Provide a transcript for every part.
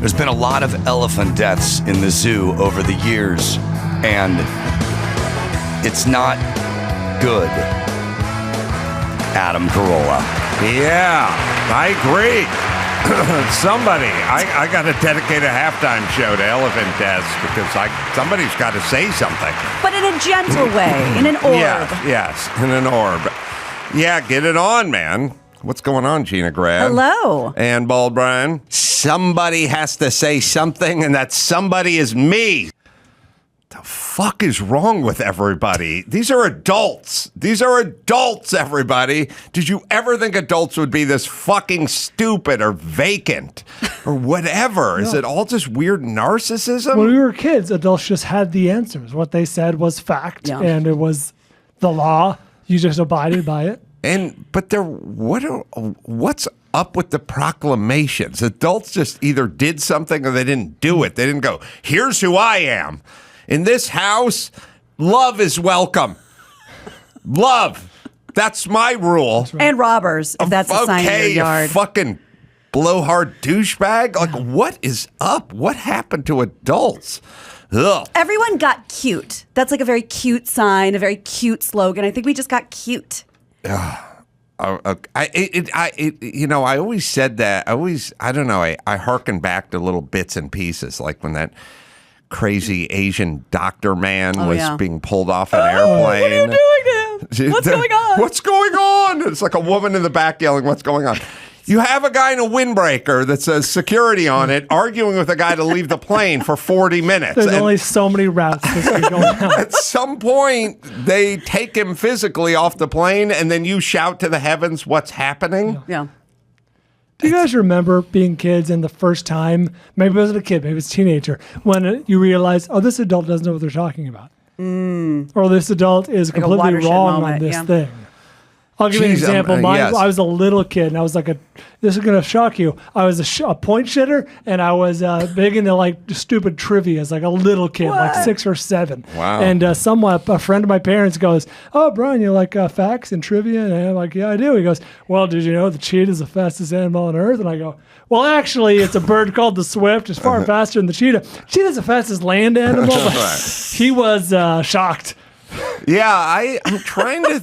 There's been a lot of elephant deaths in the zoo over the years, and it's not good. Adam Carolla. Yeah, I agree. Somebody, I got to dedicate a halftime show to elephant deaths because somebody's got to say something. But in a gentle way, in an orb. Yes, in an orb. Yeah, get it on, man. What's going on, Gina Grad? Hello. And Bald Brian. Somebody has to say something, and that somebody is me. The fuck is wrong with everybody? These are adults. These are adults, everybody. Did you ever think adults would be this fucking stupid or vacant or whatever? Is it all just weird narcissism? When we were kids, adults just had the answers. What they said was fact, and it was the law. You just abided by it. But what's up with the proclamations? Adults just either did something or they didn't do it. They didn't go, here's who I am. In this house, love is welcome. Love. That's my rule. Right. And robbers, if that's a sign in your yard. You fucking blowhard douchebag. Like, what is up? What happened to adults? Ugh. Everyone got cute. That's like a very cute sign, a very cute slogan. I think we just got cute. I always said that. I hearken back to little bits and pieces, like when that crazy Asian doctor man was being pulled off an airplane. What are you doing to him? What's going on? What's going on? It's like a woman in the back yelling, what's going on? You have a guy in a windbreaker that says security on it arguing with a guy to leave the plane for 40 minutes. There's only so many routes this could go down. At some point, they take him physically off the plane, and then you shout to the heavens, what's happening? Yeah. Do you guys remember being kids and the first time, maybe it wasn't a kid, maybe it was a teenager, when you realize, oh, this adult doesn't know what they're talking about? Or this adult is like completely wrong moment, on this thing. I'll give you an example. Yes. I was a little kid, and I was like this is going to shock you. I was a point shitter, and I was big into like stupid trivia as like a little kid, like 6 or 7. Wow. And a friend of my parents goes, oh, Brian, you like facts and trivia? And I'm like, yeah, I do. He goes, well, did you know the cheetah is the fastest animal on earth? And I go, well, actually, it's a bird called the swift. It's far faster than the cheetah. Cheetah's the fastest land animal. But he was shocked. Yeah, I'm trying to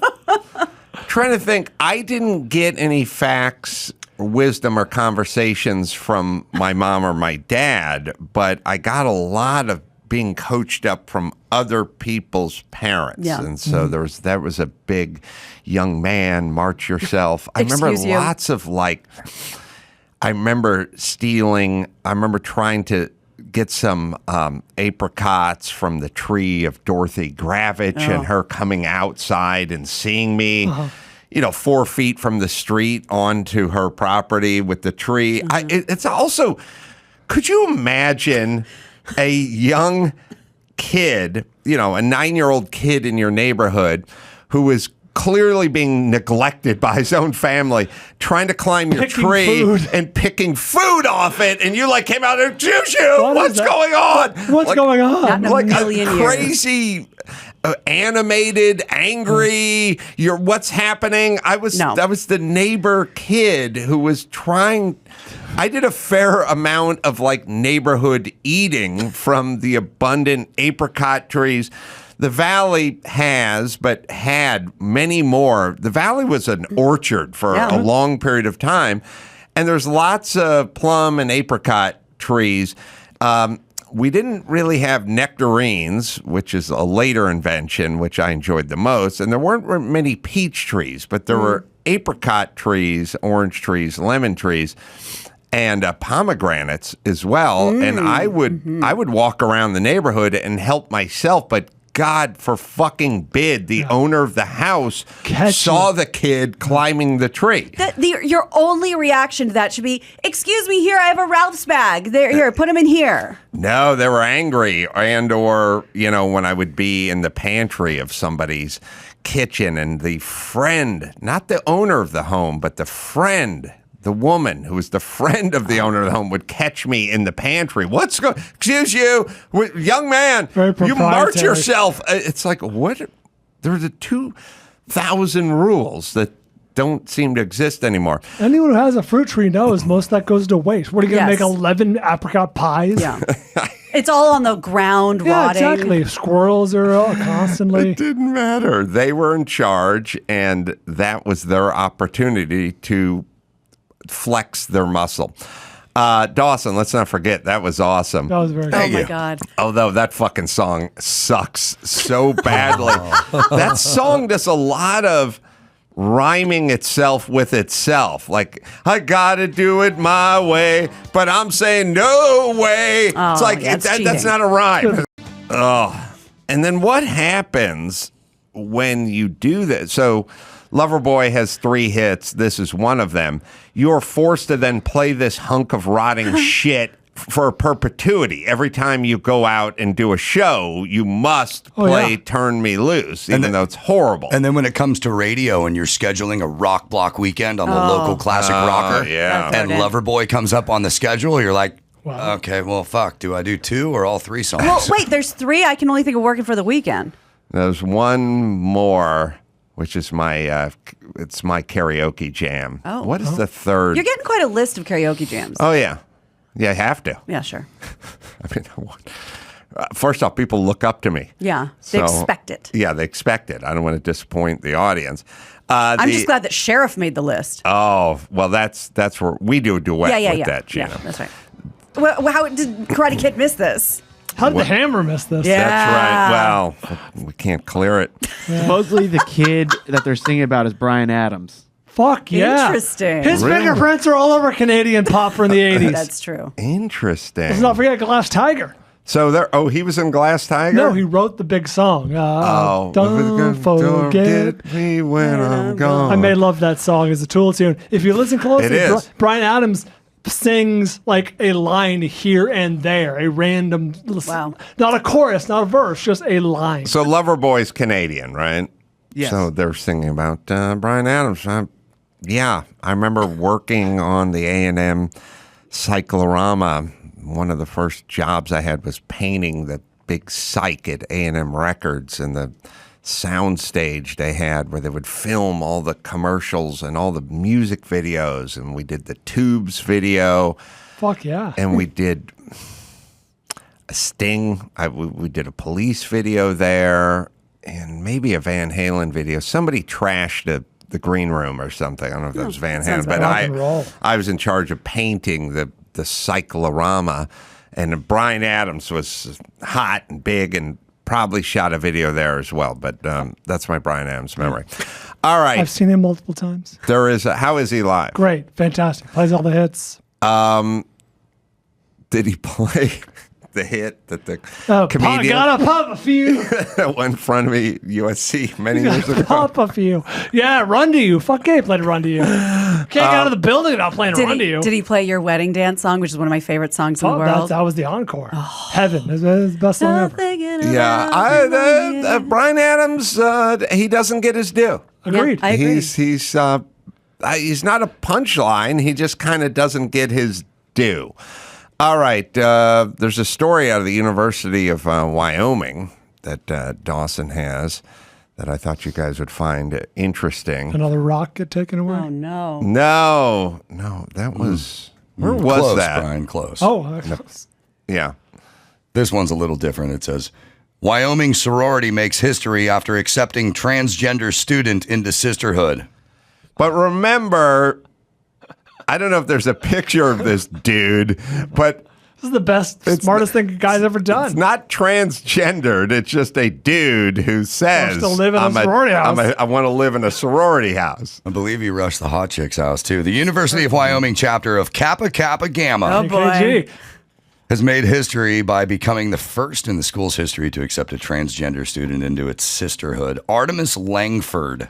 think. I didn't get any facts, wisdom, or conversations from my mom or my dad, but I got a lot of being coached up from other people's parents. Yeah. And so that was a big young man, march yourself. I remember lots of I remember stealing. I remember trying to get some apricots from the tree of Dorothy Gravitch and her coming outside and seeing me, 4 feet from the street onto her property with the tree. It's also, could you imagine a young kid, a 9-year-old kid in your neighborhood who is clearly being neglected by his own family, trying to climb your tree and picking food off it, and you came out and what's going on? What's going on? Not in a million years. Crazy, animated, angry. What's happening? I was the neighbor kid who was trying. I did a fair amount of neighborhood eating from the abundant apricot trees. The Valley had many more. The Valley was an orchard for a long period of time, and there's lots of plum and apricot trees. We didn't really have nectarines, which is a later invention, which I enjoyed the most, and there weren't many peach trees, but there were apricot trees, orange trees, lemon trees, and pomegranates as well. And I would walk around the neighborhood and help myself, but God for fucking bid, the owner of the house saw the kid climbing the tree. Your only reaction to that should be, excuse me, here, I have a Ralph's bag. Here, put him in here. No, they were angry. Or, when I would be in the pantry of somebody's kitchen and the friend, not the owner of the home, but the friend, the woman who was the friend of the owner of the home would catch me in the pantry. Excuse you, young man, you march yourself. It's like, what? There are the 2,000 rules that don't seem to exist anymore. Anyone who has a fruit tree knows most of that goes to waste. What are you going to Yes. make 11 apricot pies? Yeah. It's all on the ground Yeah, rotting. exactly. Squirrels are constantly. It didn't matter. They were in charge, and that was their opportunity to flex their muscle. Dawson, let's not forget, that was awesome. That was very Oh good. my God. Although that fucking song sucks so badly. That song does a lot of rhyming itself with itself. Like, I gotta do it my way, but I'm saying no way. Oh, it's like, yeah, it's that's not a rhyme. Oh. And then what happens when you do that? So Loverboy has 3 hits. This is one of them. You're forced to then play this hunk of rotting shit for perpetuity. Every time you go out and do a show, you must play Turn Me Loose, even though it's horrible. And then when it comes to radio and you're scheduling a rock block weekend on the local classic rocker, yeah. and Loverboy comes up on the schedule, you're like, Wow. okay, well, fuck. Do I do 2 or all 3 songs? Well, wait, there's 3. I can only think of Working for the Weekend. There's one more, which is my it's my karaoke jam. Oh. What is the third? You're getting quite a list of karaoke jams. Oh yeah, I have to. Yeah, sure. I mean, first off, people look up to me. Yeah, they expect it. Yeah, they expect it. I don't want to disappoint the audience. I'm just glad that Sheriff made the list. Oh well, that's where we do a duet with that, Gina. Yeah, that's right. Well, how did Karate Kid miss this? How did the Hammer miss this? Yeah. That's right. Well, we can't clear it. Supposedly the kid that they're singing about is Bryan Adams. Fuck yeah. Interesting. His Really? fingerprints are all over Canadian pop from the 80s. That's true. Interesting. Let's not forget Glass Tiger. So there. Oh, he was in Glass Tiger. No, he wrote the big song. Don't forget. me when I'm gone. I may love that song as a Tool tune. If you listen closely, It is. Bryan Adams sings like a line here and there, a random, Wow. not a chorus, not a verse, just a line. So Loverboy's Canadian, right? Yes. So they're singing about Bryan Adams. I remember working on the A&M cyclorama. One of the first jobs I had was painting the big cyc at A&M Records and the sound stage they had where they would film all the commercials and all the music videos. And we did the Tubes video. Fuck yeah. And we did a Sting. We did a Police video there, and maybe a Van Halen video. Somebody trashed the green room or something. I don't know if that was Van Halen, sounds but rock and roll. I was in charge of painting the cyclorama, and Bryan Adams was hot and big and probably shot a video there as well. But that's my Bryan Adams memory. All right, I've seen him multiple times. there is. How is he live? Great. Fantastic. Plays all the hits. Did he play the hit that the Pop, comedian gotta pop a few. that went in front of me USC many years ago? Pop a few. Yeah, Run to You. Fuck yeah, he played Run to You. Can't get out of the building without playing Run to You. Did he play your wedding dance song, which is one of my favorite songs in the world? That was the encore. Heaven. It's the best song ever. Yeah, Bryan Adams, he doesn't get his due. Agreed. I agree. He's not a punchline. He just kind of doesn't get his due. All right, there's a story out of the University of Wyoming that Dawson has that I thought you guys would find interesting. Another rock get taken away. Oh, no. No, that was where was Close, that? Brian, close. Oh, Yeah. This one's a little different. It says, Wyoming sorority makes history after accepting transgender student into sisterhood. But remember, I don't know if there's a picture of this dude, but this is the best, smartest thing a guy's ever done. it's not transgendered. It's just a dude who says, Wants to live in a sorority house. I want to live in a sorority house. I believe he rushed the hot chick's house, too. The University of Wyoming chapter of Kappa Kappa Gamma Oh, boy. AKG. has made history by becoming the first in the school's history to accept a transgender student into its sisterhood. Artemis Langford,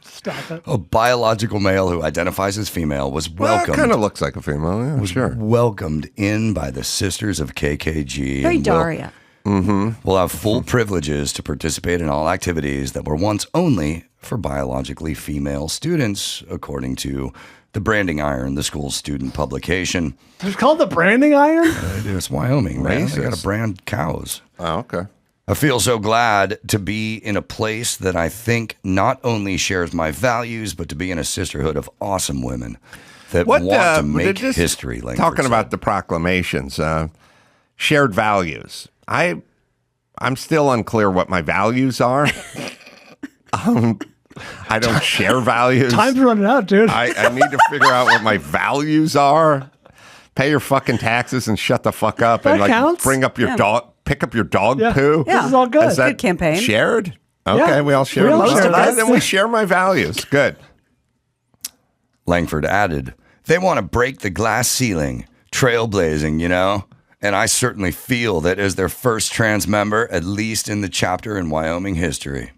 Stop it. a biological male who identifies as female, was welcomed. Kind of looks like a female. Yeah, sure. Welcomed in by the Sisters of KKG. Very and Daria. will have full privileges to participate in all activities that were once only for biologically female students, according to the Branding Iron, the school's student publication. It's called the branding iron? It's Wyoming, man. They got to Racist. brand cows. Oh, okay. I feel so glad to be in a place that I think not only shares my values, but to be in a sisterhood of awesome women that want to make history. Langford talking said. about the proclamations, shared values. I'm still unclear what my values are. I don't share values. Time's running out, dude. I need to figure out what my values are. Pay your fucking taxes and shut the fuck up and counts. bring up your dog. Pick up your dog poo. Yeah. This is all good. Is that Good campaign. Shared? Okay, Yeah. we all share. We all share us. Then we share my values. Good. Langford added, they want to break the glass ceiling, trailblazing, you know? And I certainly feel that as their first trans member, at least in the chapter in Wyoming history.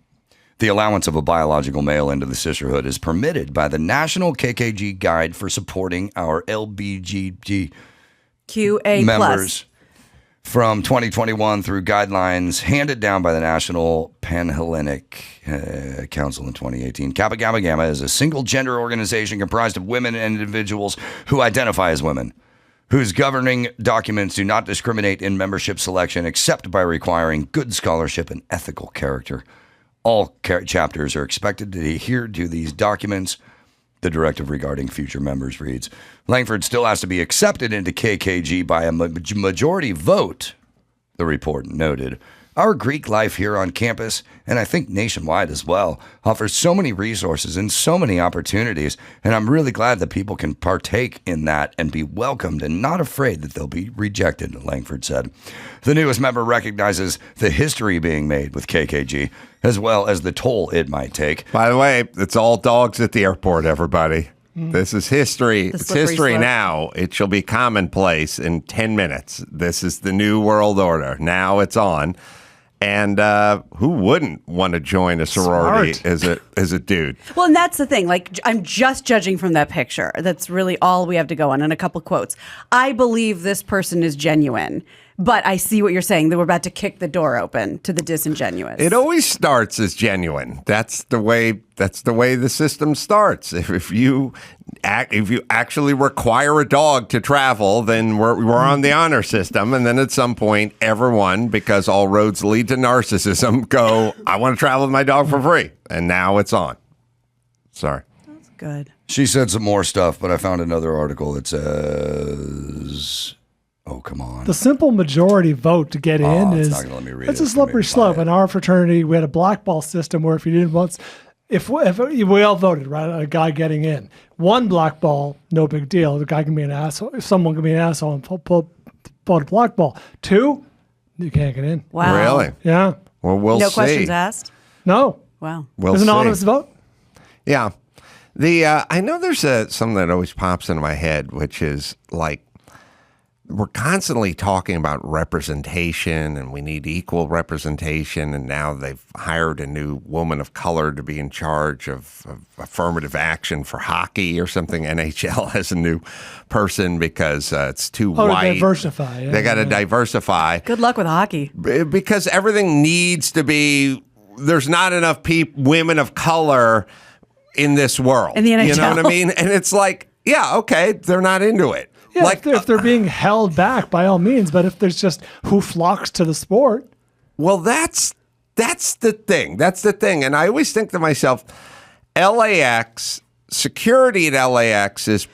The allowance of a biological male into the sisterhood is permitted by the National KKG Guide for Supporting Our LBGT QA members from 2021 through guidelines handed down by the National Panhellenic Council in 2018. Kappa Gamma Gamma is a single gender organization comprised of women and individuals who identify as women, whose governing documents do not discriminate in membership selection except by requiring good scholarship and ethical character. All chapters are expected to adhere to these documents. The directive regarding future members reads, Langford still has to be accepted into KKG by a majority vote, the report noted. Our Greek life here on campus, and I think nationwide as well, offers so many resources and so many opportunities, and I'm really glad that people can partake in that and be welcomed and not afraid that they'll be rejected, Langford said. The newest member recognizes the history being made with KKG, as well as the toll it might take. By the way, it's all dogs at the airport, everybody. This is history. It's history slope. now. It shall be commonplace in 10 minutes. This is the new world order. Now it's on. And who wouldn't want to join a sorority as a dude? Well, and that's the thing. Like, I'm just judging from that picture. That's really all we have to go on. And a couple quotes. I believe this person is genuine, but I see what you're saying, that we're about to kick the door open to the disingenuous. It always starts as genuine. That's the way the system starts. If you actually require a dog to travel, then we're on the honor system, and then at some point, everyone, because all roads lead to narcissism, go, I want to travel with my dog for free, and now it's on. Sorry. That's good. She said some more stuff, but I found another article that says, oh, come on. The simple majority vote to get in it's is not gonna let me read it's it. a slippery Maybe slope. buy it. In our fraternity, we had a blackball system where if you didn't want, if we all voted, right, a guy getting in, one blackball, no big deal. The guy can be an asshole. If someone can be an asshole and vote a blackball. Two, you can't get in. Wow. Really? Yeah. Well, we'll No see. questions asked? No. Wow. We'll It's an see. anonymous vote. Yeah. I know there's something that always pops into my head, which is like, we're constantly talking about representation and we need equal representation. And now they've hired a new woman of color to be in charge of affirmative action for hockey or something. NHL has a new person because it's too white. To diversify. Yeah, They got to diversify. Good luck with hockey. Because everything needs to be, there's not enough women of color in this world. In the NHL. You know what I mean? And it's like, yeah, okay, they're not into it. Yeah, like if they're being held back, by all means. But if there's just who flocks to the sport. Well, that's the thing. That's the thing. And I always think to myself, LAX, security at LAX is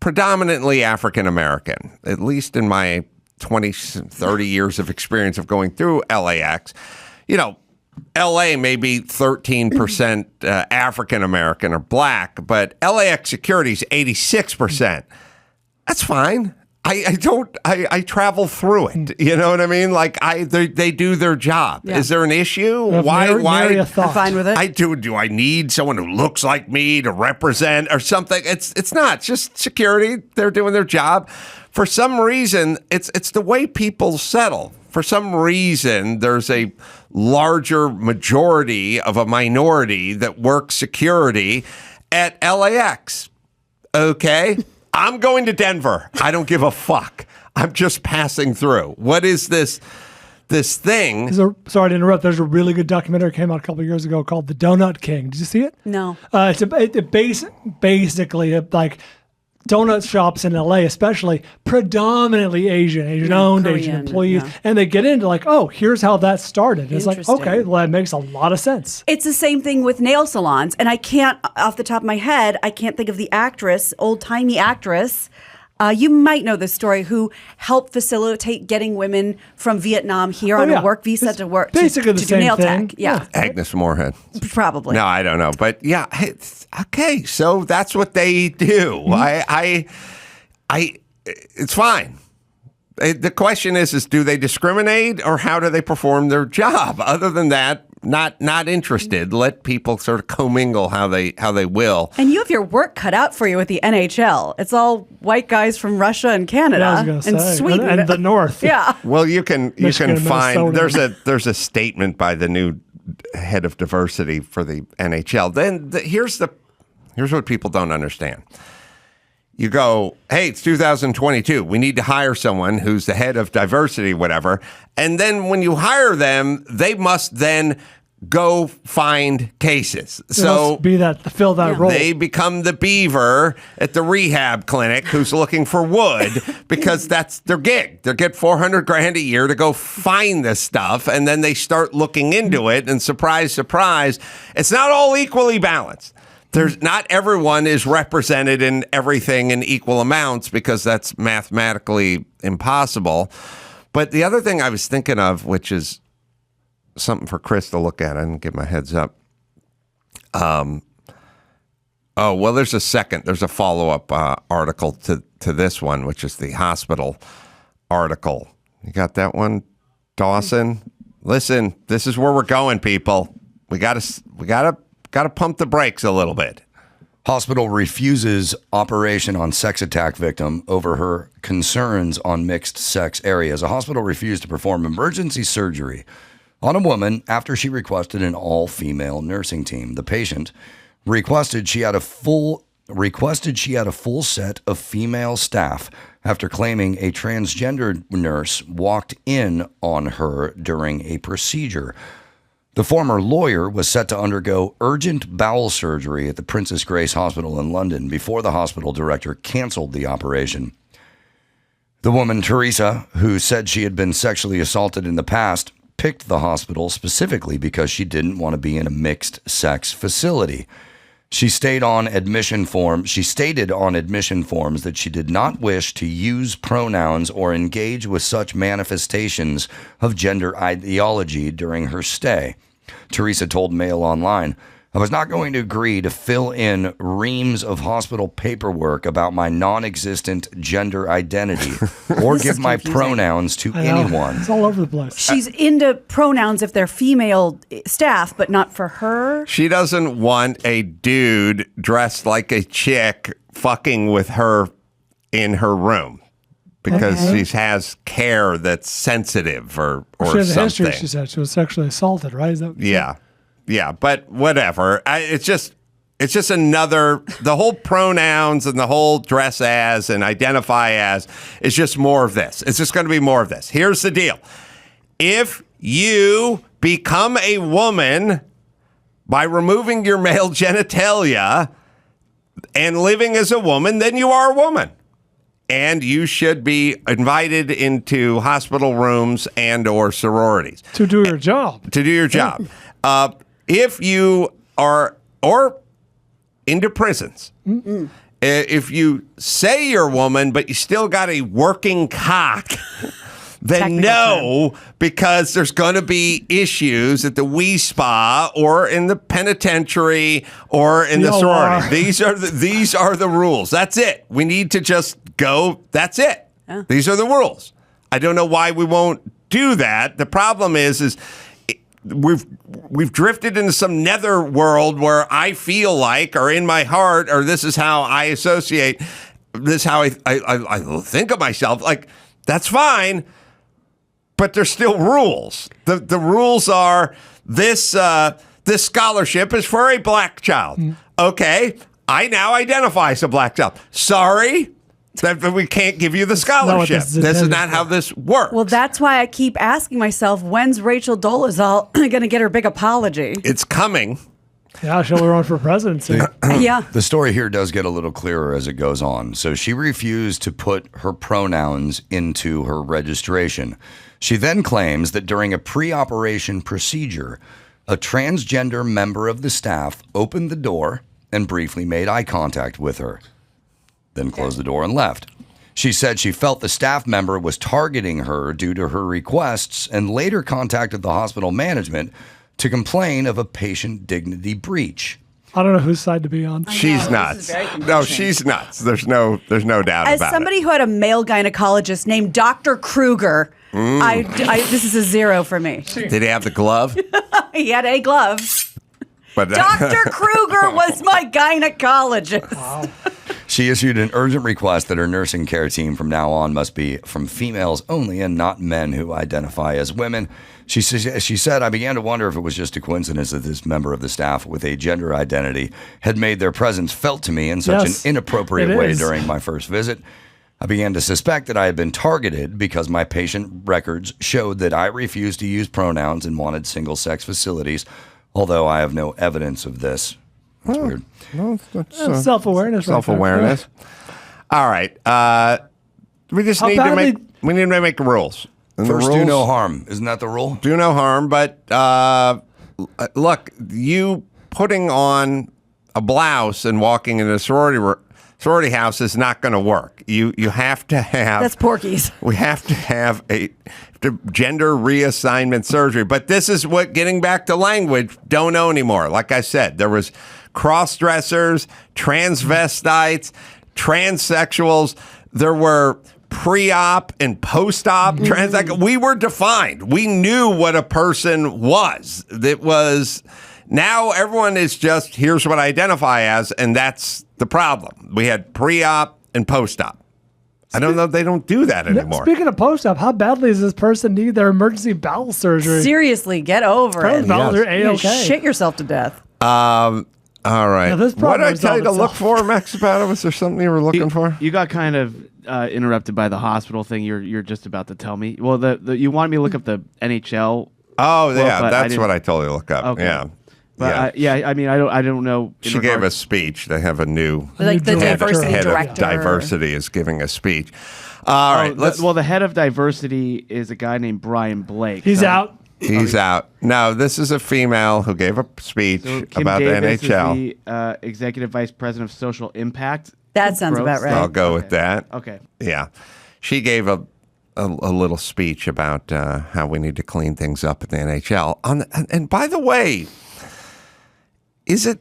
predominantly African American, at least in my 20, 30 years of experience of going through LAX. You know, LA may be 13% African American or black, but LAX security is 86%. That's fine. I travel through it. You know what I mean? Like they do their job. Yeah. Is there an issue? Why? I'm fine with it. Do I need someone who looks like me to represent or something? It's not. It's just security. They're doing their job. For some reason, it's the way people settle. For some reason, there's a larger majority of a minority that works security at LAX. Okay? I'm going to Denver. I don't give a fuck. I'm just passing through. What is this thing? Sorry to interrupt. There's a really good documentary that came out a couple of years ago called The Donut King. Did you see it? No. It's basically like donut shops in LA, especially predominantly Asian owned, Asian Korean, employees, yeah. and they get into like, oh, here's how that started. It's like, Interesting. okay, well, that makes a lot of sense. It's the same thing with nail salons. And I can't, off the top of my head, I can't think of the actress, old-timey actress. You might know this story, who helped facilitate getting women from Vietnam here on a work visa It's to work basically to the do same nail thing. tech. Yeah, Agnes Moorehead. probably. No, I don't know, but yeah, it's, okay. So that's what they do. It's fine. The question is do they discriminate or how do they perform their job? Other than that, not interested. Let people sort of commingle how they will. And you have your work cut out for you with the NHL. It's all white guys from Russia and Canada Yeah, I was gonna and say. Sweden And the North. Yeah. Well, you can Michigan and find Minnesota. there's a statement by the new head of diversity for the NHL. Then here's what people don't understand. You go, hey, it's 2022. We need to hire someone who's the head of diversity, whatever. And then when you hire them, they must then go find cases. So fill that role. they become the beaver at the rehab clinic who's looking for wood because that's their gig. They get $400,000 a year to go find this stuff, and then they start looking into it. And surprise, surprise, it's not all equally balanced. There's not everyone is represented in everything in equal amounts because that's mathematically impossible. But the other thing I was thinking of, which is something for Chris to look at, I didn't give my heads up. There's a follow-up article to this one, which is the hospital article. You got that one, Dawson? Listen, this is where we're going, people. We gotta pump the brakes a little bit. Hospital refuses operation on sex attack victim over her concerns on mixed sex areas. A hospital refused to perform emergency surgery on a woman after she requested an all-female nursing team. The patient requested she had a full set of female staff after claiming a transgender nurse walked in on her during a procedure. The former lawyer was set to undergo urgent bowel surgery at the Princess Grace Hospital in London before the hospital director canceled the operation. The woman, Teresa, who said she had been sexually assaulted in the past, picked the hospital specifically because she didn't want to be in a mixed-sex facility. She stated on admission forms that she did not wish to use pronouns or engage with such manifestations of gender ideology during her stay. Teresa told Mail Online, "I was not going to agree to fill in reams of hospital paperwork about my non-existent gender identity or give my pronouns to anyone." It's all over the place. She's into pronouns if they're female staff, but not for her. She doesn't want a dude dressed like a chick fucking with her in her room because she has care that's sensitive or She has a something. history, she said. She was sexually assaulted, right? Is that Yeah, but whatever. It's just another, the whole pronouns and the whole dress as and identify as is just more of this. It's just going to be more of this. Here's the deal. If you become a woman by removing your male genitalia and living as a woman, then you are a woman. And you should be invited into hospital rooms and or sororities. to do your job. To do your job. If you are, or into prisons. If you say you're a woman, but you still got a working cock, then no, because there's going to be issues at the wee spa or in the penitentiary or in the sorority. These are the rules. That's it. We need to just go. That's it. Yeah. These are the rules. I don't know why we won't do that. The problem is we've drifted into some nether world where I feel like, or in my heart, or this is how I associate, this is how I think of myself. Like, that's fine. But there's still rules. The rules are this scholarship is for a black child. Okay, I now identify as a black child. Sorry that we can't give you the scholarship. This is not how this works. Well, that's why I keep asking myself, when's Rachel Dolezal going to get her big apology? It's coming. Yeah, she'll run for presidency. Yeah. The story here does get a little clearer as it goes on. So she refused to put her pronouns into her registration. She then claims that during a pre-operation procedure, a transgender member of the staff opened the door and briefly made eye contact with her, then closed the door and left. She said she felt the staff member was targeting her due to her requests and later contacted the hospital management to complain of a patient dignity breach. I don't know whose side to be on. She's nuts. No, she's nuts. There's no doubt As about somebody it. who had a male gynecologist named Dr. Kruger, this is a 0 for me. Did he have the glove? He had a glove. But Dr. Kruger was my gynecologist. Wow. She issued an urgent request that her nursing care team from now on must be from females only and not men who identify as women. She said, I began to wonder if it was just a coincidence that this member of the staff with a gender identity had made their presence felt to me in such an inappropriate way during my first visit. I began to suspect that I had been targeted because my patient records showed that I refused to use pronouns and wanted single-sex facilities, although I have no evidence of this. That's weird. No, that's, self-awareness. Self-awareness. All right. We just need to make rules. And first, do no harm. Isn't that the rule? Do no harm. But look, you putting on a blouse and walking into a sorority house is not going to work. You have to have. That's Porky's. We have to have a gender reassignment surgery. But this is what, getting back to language, don't know anymore. Like I said, there was cross-dressers, transvestites, transsexuals. There were pre-op and post-op we were defined. We knew what a person was. It was. Now everyone is just, here's what I identify as, and that's the problem. We had pre-op and post-op. I don't know. They don't do that anymore. Speaking of post-op, how badly does this person need their emergency bowel surgery? Seriously, get over it. Bowels are A-okay. Shit yourself to death. All right. What did I tell you to look for, Max Sabato? Was there something you were looking for? You got kind of interrupted by the hospital thing you're just about to tell me. Well, you wanted me to look up the NHL. Oh, yeah. That's what I told you to look up. Okay. Yeah. But I mean, I don't know. She gave a speech. They have a new the diversity head director. Of diversity is giving a speech. All right. The head of diversity is a guy named Brian Blake. He's out. He's out. No, this is a female who gave a speech about the NHL. Is the executive vice president of social impact. That sounds about right. I'll go with that. Okay. Yeah, she gave a little speech about how we need to clean things up at the NHL. And by the way, is it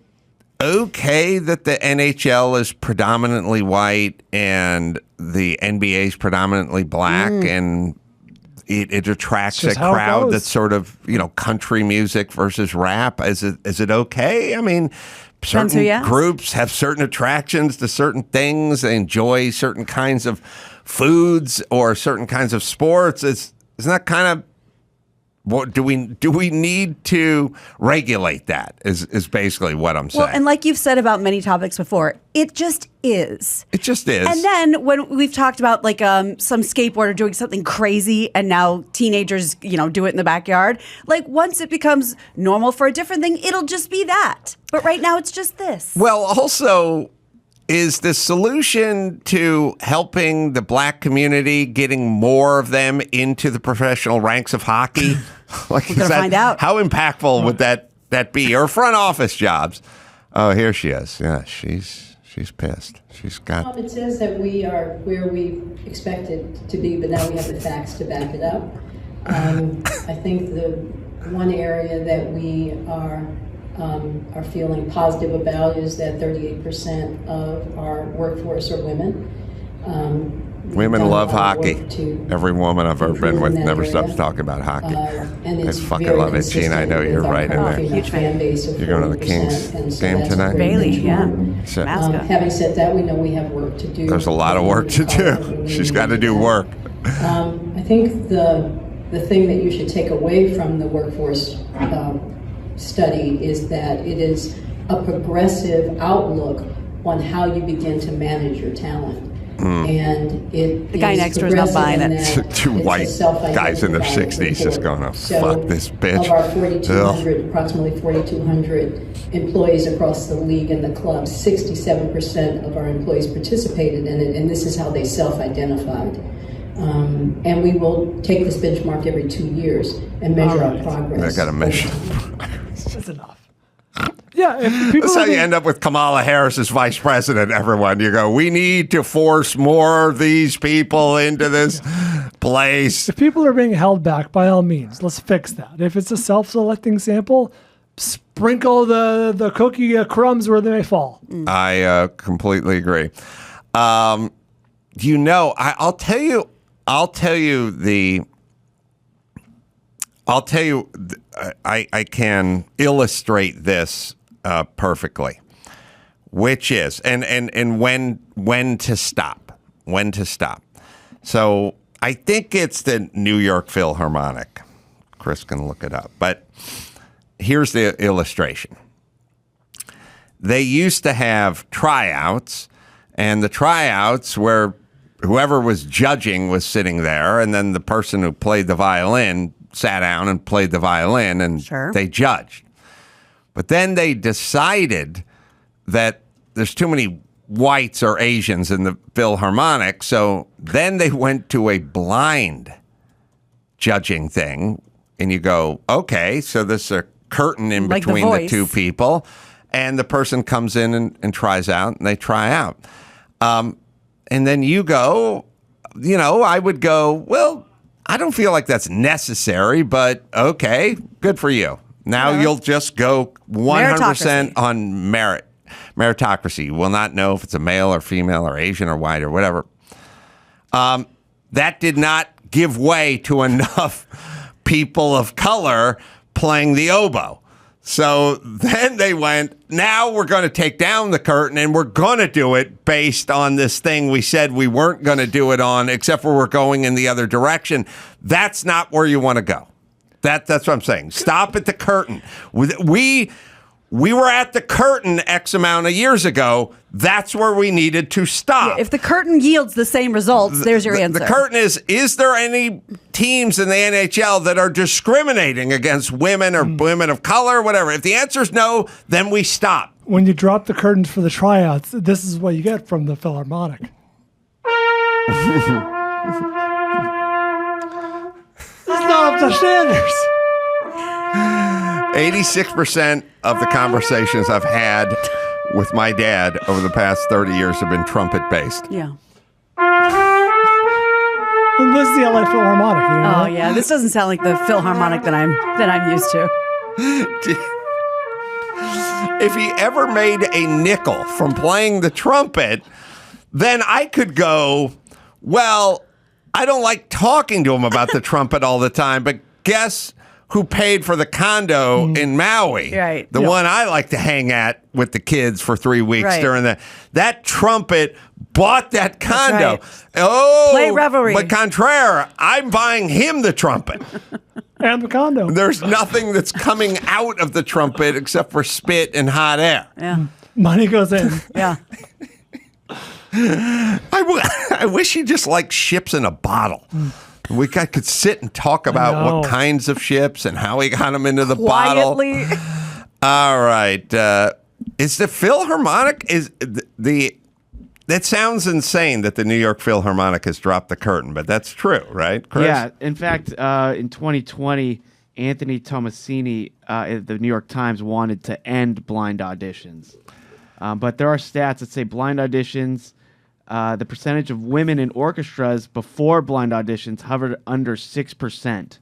okay that the NHL is predominantly white and the NBA is predominantly black and it attracts a crowd that's sort of, country music versus rap? Is it okay? I mean, certain groups have certain attractions to certain things. They enjoy certain kinds of foods or certain kinds of sports. Isn't that kind of what do we need to regulate that? Is basically what I'm saying. Well, and like you've said about many topics before, it just is. It just is. And then when we've talked about like some skateboarder doing something crazy, and now teenagers, do it in the backyard. Like once it becomes normal for a different thing, it'll just be that. But right now, it's just this. Well, also, is the solution to helping the black community, getting more of them into the professional ranks of hockey? We're gonna find out. How impactful would that be? Or front office jobs? Oh, here she is. Yeah, she's pissed. She's got. It says that we are where we expected to be, but now we have the facts to back it up. I think the one area that we are feeling positive about is that 38% of our workforce are women. Women love hockey. Every woman I've ever been with never stops talking about hockey. I fucking love it, Gina. I know you're right in there. Huge fan. You're going to the Kings game tonight? Bailey, yeah. Having said that, we know we have work to do. There's a lot of work to do. She's got to do work. I think the thing that you should take away from the workforce study is that it is a progressive outlook on how you begin to manage your talent. And The guy next door is not buying it. Two white guys in their 60s just going, oh, fuck this bitch. Of our 4,200, approximately 4,200 employees across the league and the club, 67% of our employees participated in it, and this is how they self-identified. And we will take this benchmark every 2 years and measure our progress. I got to measure. That's enough. Yeah, if people that's how you end up with Kamala Harris as vice president, everyone. You go, we need to force more of these people into this place. If people are being held back, by all means, let's fix that. If it's a self-selecting sample, sprinkle the cookie crumbs where they may fall. I completely agree. I'll tell you, I can illustrate this perfectly, which is, and when to stop. So I think it's the New York Philharmonic. Chris can look it up, but here's the illustration. They used to have tryouts, and the tryouts where whoever was judging was sitting there, and then the person who played the violin sat down and played the violin, and they judged. But then they decided that there's too many whites or Asians in the Philharmonic, so then they went to a blind judging thing, and you go, okay, so there's a curtain in between the two people, and the person comes in and tries out, and they try out. And then you go, I would go, well, I don't feel like that's necessary, but okay, good for you. Now you'll just go 100% on merit. Meritocracy. You will not know if it's a male or female or Asian or white or whatever. That did not give way to enough people of color playing the oboe. So then they went, now we're going to take down the curtain and we're going to do it based on this thing we said we weren't going to do it on, except for we're going in the other direction. That's not where you want to go. That's what I'm saying. Stop at the curtain. We were at the curtain X amount of years ago. That's where we needed to stop. Yeah, if the curtain yields the same results, there's your answer. The curtain is there any teams in the NHL that are discriminating against women or women of color, whatever? If the answer is no, then we stop. When you drop the curtains for the tryouts, this is what you get from the Philharmonic. It's not up to standards. 86% of the conversations I've had with my dad over the past 30 years have been trumpet-based. Yeah. And this is the LA Philharmonic. Oh, yeah. This doesn't sound like the Philharmonic that I'm used to. If he ever made a nickel from playing the trumpet, then I could go, well, I don't like talking to him about the trumpet all the time, but guess who paid for the condo in Maui? Right. The one I like to hang at with the kids for 3 weeks during that trumpet bought that condo. Right. Oh, play revelry. But contraire, I'm buying him the trumpet. And the condo. There's nothing that's coming out of the trumpet except for spit and hot air. Yeah. Money goes in. Yeah. I wish he just liked ships in a bottle. We could sit and talk about what kinds of ships and how he got them into the Quietly. bottle. All right. Is the Philharmonic that sounds insane that the New York Philharmonic has dropped the curtain, but that's true, right, Chris? Yeah. In fact, in 2020, Anthony Tomasini at the New York Times wanted to end blind auditions. But there are stats that say blind auditions, the percentage of women in orchestras before blind auditions hovered under 6%.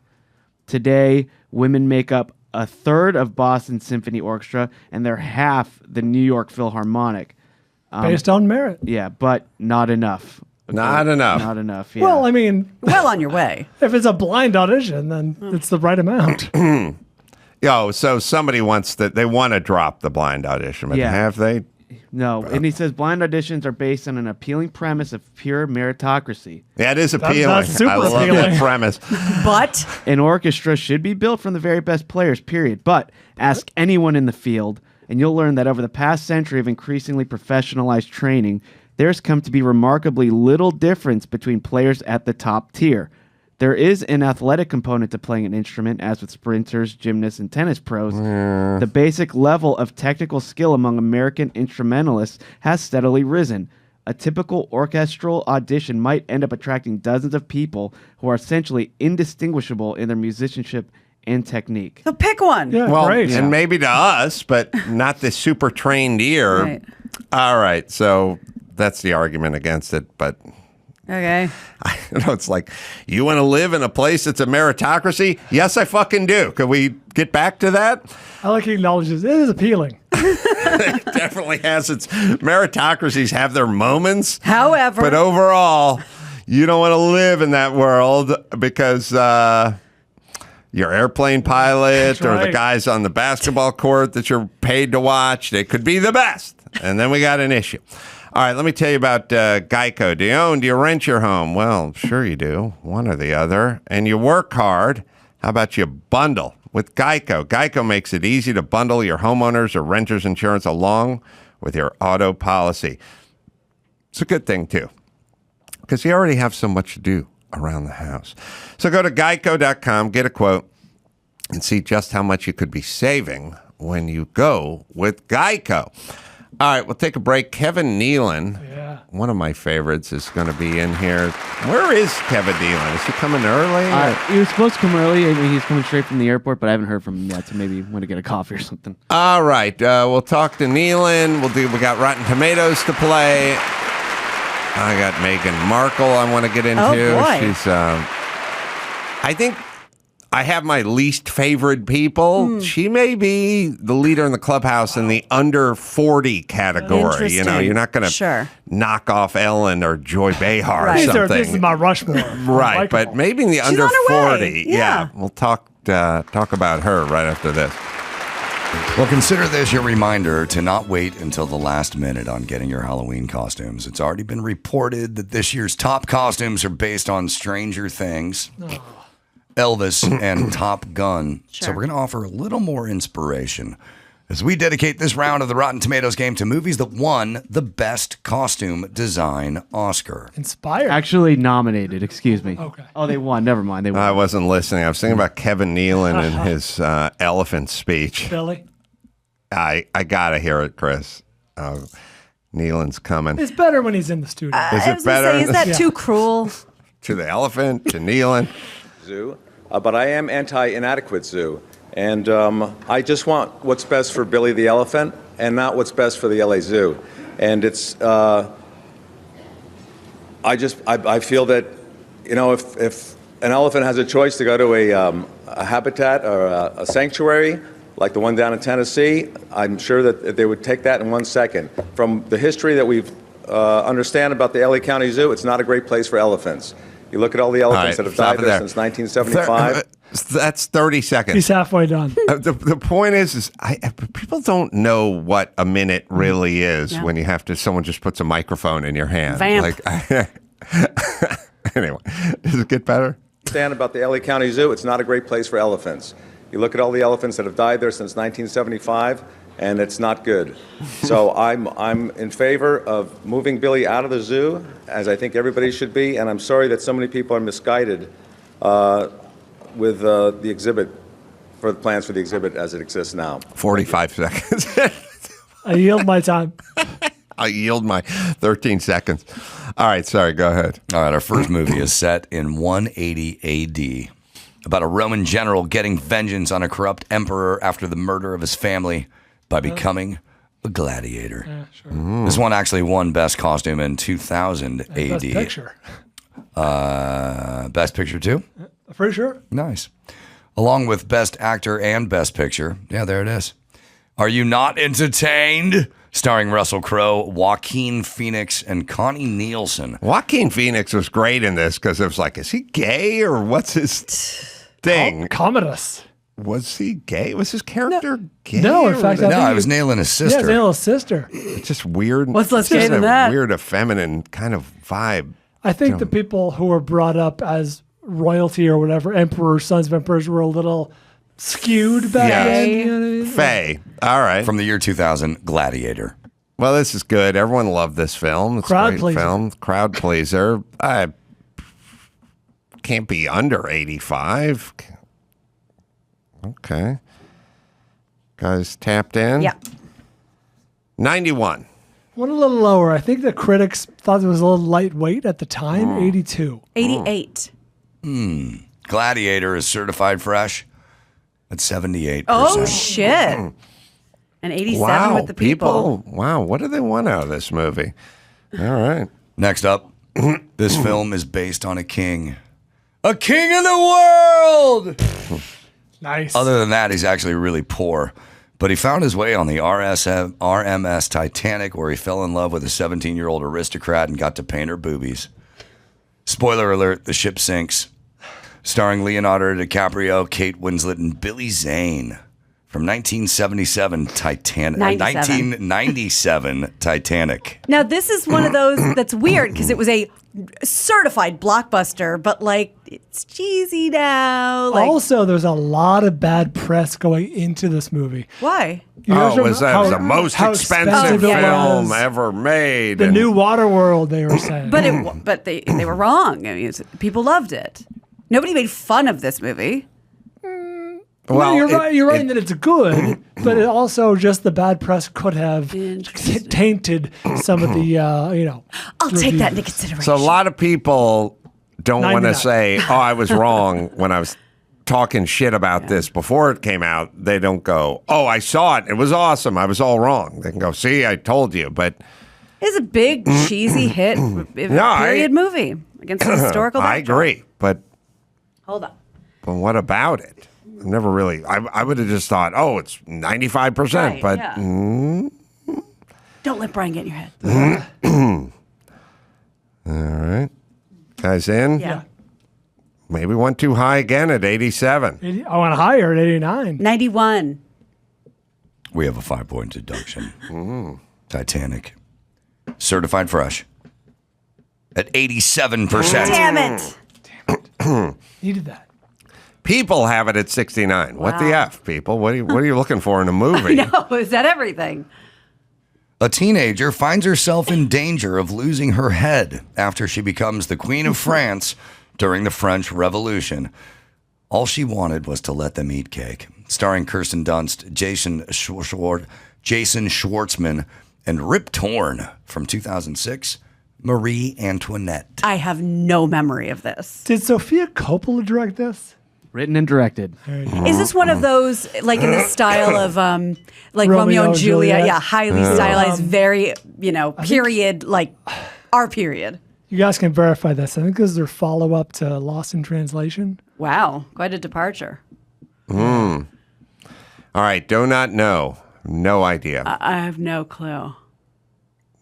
Today, women make up a third of Boston Symphony Orchestra, and they're half the New York Philharmonic. Based on merit. Yeah, but not enough. Not enough. Not enough, yeah. Well, I mean... Well on your way. If it's a blind audition, then it's the right amount. So somebody wants they want to drop the blind audition, but have they? No, and he says blind auditions are based on an appealing premise of pure meritocracy. That is appealing. That's super I love appealing. that premise. But An orchestra should be built from the very best players, period. But ask anyone in the field, and you'll learn that over the past century of increasingly professionalized training, there's come to be remarkably little difference between players at the top tier. There is an athletic component to playing an instrument, as with sprinters, gymnasts, and tennis pros. The basic level of technical skill among American instrumentalists has steadily risen. A typical orchestral audition might end up attracting dozens of people who are essentially indistinguishable in their musicianship and technique. So pick one. Yeah, Well, great. and maybe to us, but not the super trained ear. Right. All right, so that's the argument against it, but Okay. I know it's like, you want to live in a place that's a meritocracy? Yes, I fucking do. Could we get back to that? I like he acknowledges it is appealing. It definitely has its meritocracies have their moments. However, But overall, you don't want to live in that world because your airplane pilot or the right. guys on the basketball court that you're paid to watch, they could be the best. And then we got an issue. All right, let me tell you about Geico. Do you rent your home? Well, sure you do, one or the other. And you work hard. How about you bundle with Geico? Geico makes it easy to bundle your homeowners or renters insurance along with your auto policy. It's a good thing, too, because you already have so much to do around the house. So go to geico.com, get a quote, and see just how much you could be saving when you go with Geico. All right, we'll take a break. Kevin Nealon, one of my favorites, is going to be in here. Where is Kevin Nealon? Is he coming early? He was supposed to come early. I mean, he's coming straight from the airport, but I haven't heard from him yet, so maybe want to get a coffee or something. All right, we'll talk to Nealon. We got Rotten Tomatoes to play. I got Meghan Markle I want to get into. Oh, boy. She's, I think I have my least favorite people. She may be the leader in the clubhouse in the under 40 category. You know, you're not going to knock off Ellen or Joy Behar or something. This is my Rushmore. Right, but maybe in the under on her 40. way. Yeah. We'll talk about her right after this. Well, consider this your reminder to not wait until the last minute on getting your Halloween costumes. It's already been reported that this year's top costumes are based on Stranger Things, Elvis, and Top Gun. So we're going to offer a little more inspiration as we dedicate this round of the Rotten Tomatoes game to movies that won the Best Costume Design Oscar. Inspired. Actually nominated, excuse me. Okay. Oh, they won. Never mind. They won. I wasn't listening. I was thinking about Kevin Nealon and his elephant speech. Billy. I got to hear it, Chris. Nealon's coming. It's better when he's in the studio. Is it better? Is that too cruel? To the elephant, to Nealon. Zoo, but I am anti-inadequate zoo. And I just want what's best for Billy the elephant and not what's best for the LA Zoo. And it's, I feel that, you know, if an elephant has a choice to go to a habitat or a sanctuary, like the one down in Tennessee, I'm sure that they would take that in 1 second. From the history that we've understand about the LA County Zoo, it's not a great place for elephants. You look at all the elephants that have died there since 1975. That's 30 seconds. He's halfway done. The point is people don't know what a minute really is when you have to. Someone just puts a microphone in your hand. Vamp. Anyway, does it get better? Understand about the LA County Zoo, it's not a great place for elephants. You look at all the elephants that have died there since 1975, and it's not good. So I'm in favor of moving Billy out of the zoo, as I think everybody should be, and I'm sorry that so many people are misguided with the exhibit, for the plans for the exhibit as it exists now. 45 seconds. I yield my time. I yield my 13 seconds. All right, sorry, go ahead. All right, our first movie is set in 180 AD, about a Roman general getting vengeance on a corrupt emperor after the murder of his family by becoming a gladiator. Yeah, sure. This one actually won Best Costume in 2000 AD. Best picture. Best Picture too? For sure. Nice. Along with Best Actor and Best Picture. Yeah, there it is. Are You Not Entertained? Starring Russell Crowe, Joaquin Phoenix, and Connie Nielsen. Joaquin Phoenix was great in this because it was like, is he gay or what's his thing? Commodus. Was he gay? Was his character gay? No, in fact, I was nailing his sister. Yeah, Nealon's sister. It's just weird. What's less It's just gay than a that? Weird, effeminate kind of vibe. I think the people who were brought up as royalty or whatever, emperors, sons of emperors, were a little skewed back then. You know what I mean? Faye. All right. From the year 2000, Gladiator. Well, this is good. Everyone loved this film. It's Crowd a great pleaser. film. Crowd pleaser. I can't be under 85. Okay. Guys tapped in? Yeah. 91. Went a little lower. I think the critics thought it was a little lightweight at the time. 82. 88. Gladiator is certified fresh at 78%. Oh, shit. And 87 Wow, with the people. Wow, what do they want out of this movie? All right. Next up, this film is based on a king. A king of the world! Nice. Other than that, he's actually really poor. But he found his way on the RMS Titanic, where he fell in love with a 17-year-old aristocrat and got to paint her boobies. Spoiler alert, the ship sinks. Starring Leonardo DiCaprio, Kate Winslet, and Billy Zane. From 1977 Titanic. 1997 Titanic. Now, this is one of those that's weird because it was a certified blockbuster, but like it's cheesy now. Like, Also, there's a lot of bad press going into this movie. why? You guys It was remember the most how expensive it film was. ever made. The and- new Waterworld, they were saying. But they were wrong. I mean, people loved it. Nobody made fun of this movie. Well, you're it- right. You're right it- that it's good, but it also just the bad press could have Interesting. tainted some of the, I'll take that into consideration. So a lot of people don't want to 99. say, "Oh, I was wrong" when I was talking shit about this before it came out. They don't go, "Oh, I saw it. It was awesome. I was all wrong." They can go, "See, I told you." But It's a big cheesy hit period movie against a historical backdrop. I agree. But Hold on. what about it? Never really. I would have just thought, "Oh, it's 95%." Right, but yeah. Don't let Brian get in your head. all right, guys, in. Yeah. Maybe went too high again at 87. I went higher at 89. 91. We have a 5-point deduction. Titanic. Certified fresh at 87%. Damn it. Needed that. People have it at 69. What the Wow. F, people? What are you looking for in a movie? No, is that everything? A teenager finds herself in danger of losing her head after she becomes the Queen of France during the French Revolution. All she wanted was to let them eat cake. Starring Kirsten Dunst, Jason Schwartzman, and Rip Torn from 2006, Marie Antoinette. I have no memory of this. Did Sophia Coppola direct this? Written and directed. Is this one of those, like in the style of like Romeo and Juliet? Yeah, highly stylized, very, period, like our period. You guys can verify this. I think this is their follow-up to Lost in Translation. Wow, quite a departure. All right, do not know. No idea. I have no clue.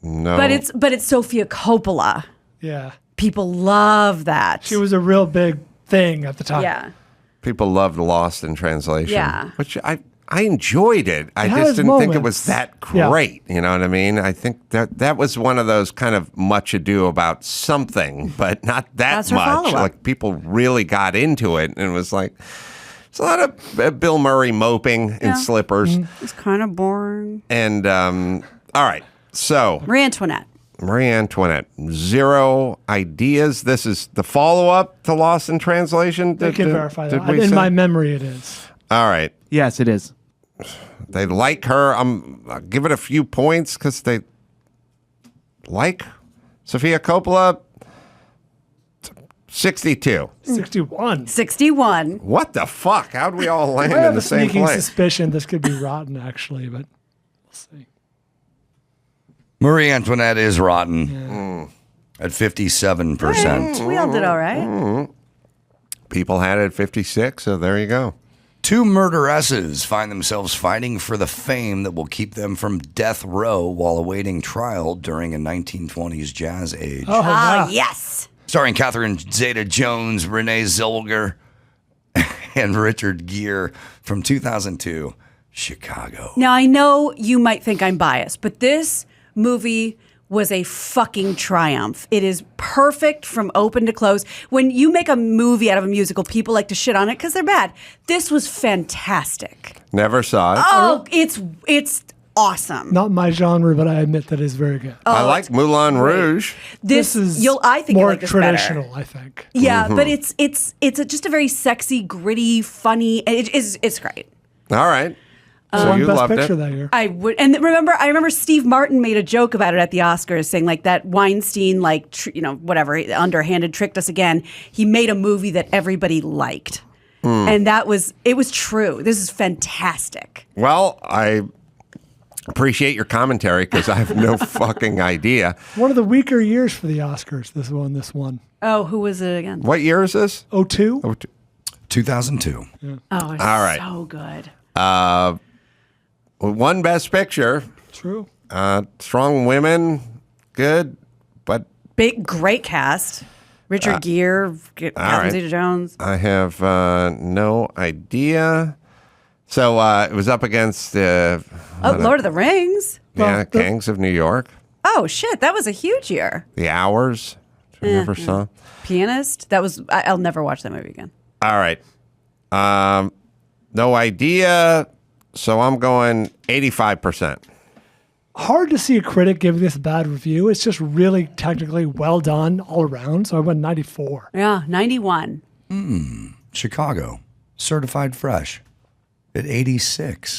No. But it's Sophia Coppola. Yeah. People love that. She was a real big thing at the time. Yeah. People loved Lost in Translation. Yeah. Which I enjoyed it. I had just its didn't think it moments. was that Yeah. great. You know what I mean? I think that was one of those kind of much ado about something, but not that That's her much. follow-up. Like people really got into it, and it was like it's a lot of Bill Murray moping in slippers. It's kind of boring. And all right, so Marie Antoinette. Marie Antoinette, 0 ideas. This is the follow-up to Lost in Translation. They can verify that. we In say? my memory, it is. All right. Yes, it is. They like her. I'll give it a few points because they like Sophia Coppola. 62. 61. 61. What the fuck? How'd we all land I in have the a same sneaking place? suspicion this could be rotten, actually, but we'll see. Marie Antoinette is rotten at 57%. We all did all right. People had it at 56, so there you go. Two murderesses find themselves fighting for the fame that will keep them from death row while awaiting trial during a 1920s jazz age. Oh, Ah, yeah. yes. Starring Catherine Zeta-Jones, Renee Zellweger, and Richard Gere from 2002, Chicago. Now, I know you might think I'm biased, but this movie was a fucking triumph. It is perfect from open to close. When you make a movie out of a musical, people like to shit on it because they're bad. This was fantastic. Never saw it. Oh, it's awesome. Not my genre, but I admit that is very good. I like Moulin Rouge. This is I think more you'll like this traditional, better. I think. Yeah, but it's just a very sexy, gritty, funny. It's great. All right. So Won you Best loved Picture it. that year. I would, and I remember Steve Martin made a joke about it at the Oscars, saying like that Weinstein, like whatever, underhanded tricked us again. He made a movie that everybody liked, and it was true. This is fantastic. Well, I appreciate your commentary because I have no fucking idea. One of the weaker years for the Oscars. This one. Oh, who was it again? What year is this? 02? 2002. Oh, it's All right. so good. One Best Picture. True. Strong women, good, but Great cast. Richard Gere, Catherine right. Zeta-Jones. I have no idea. So it was up against Lord of the Rings. Gangs of New York. Oh shit, that was a huge year. The Hours, which I never saw. Pianist. That was. I'll never watch that movie again. All right. No idea. So I'm going 85%. Hard to see a critic giving this a bad review. It's just really technically well done all around. So I went 94. Yeah, 91. Chicago, certified fresh at 86.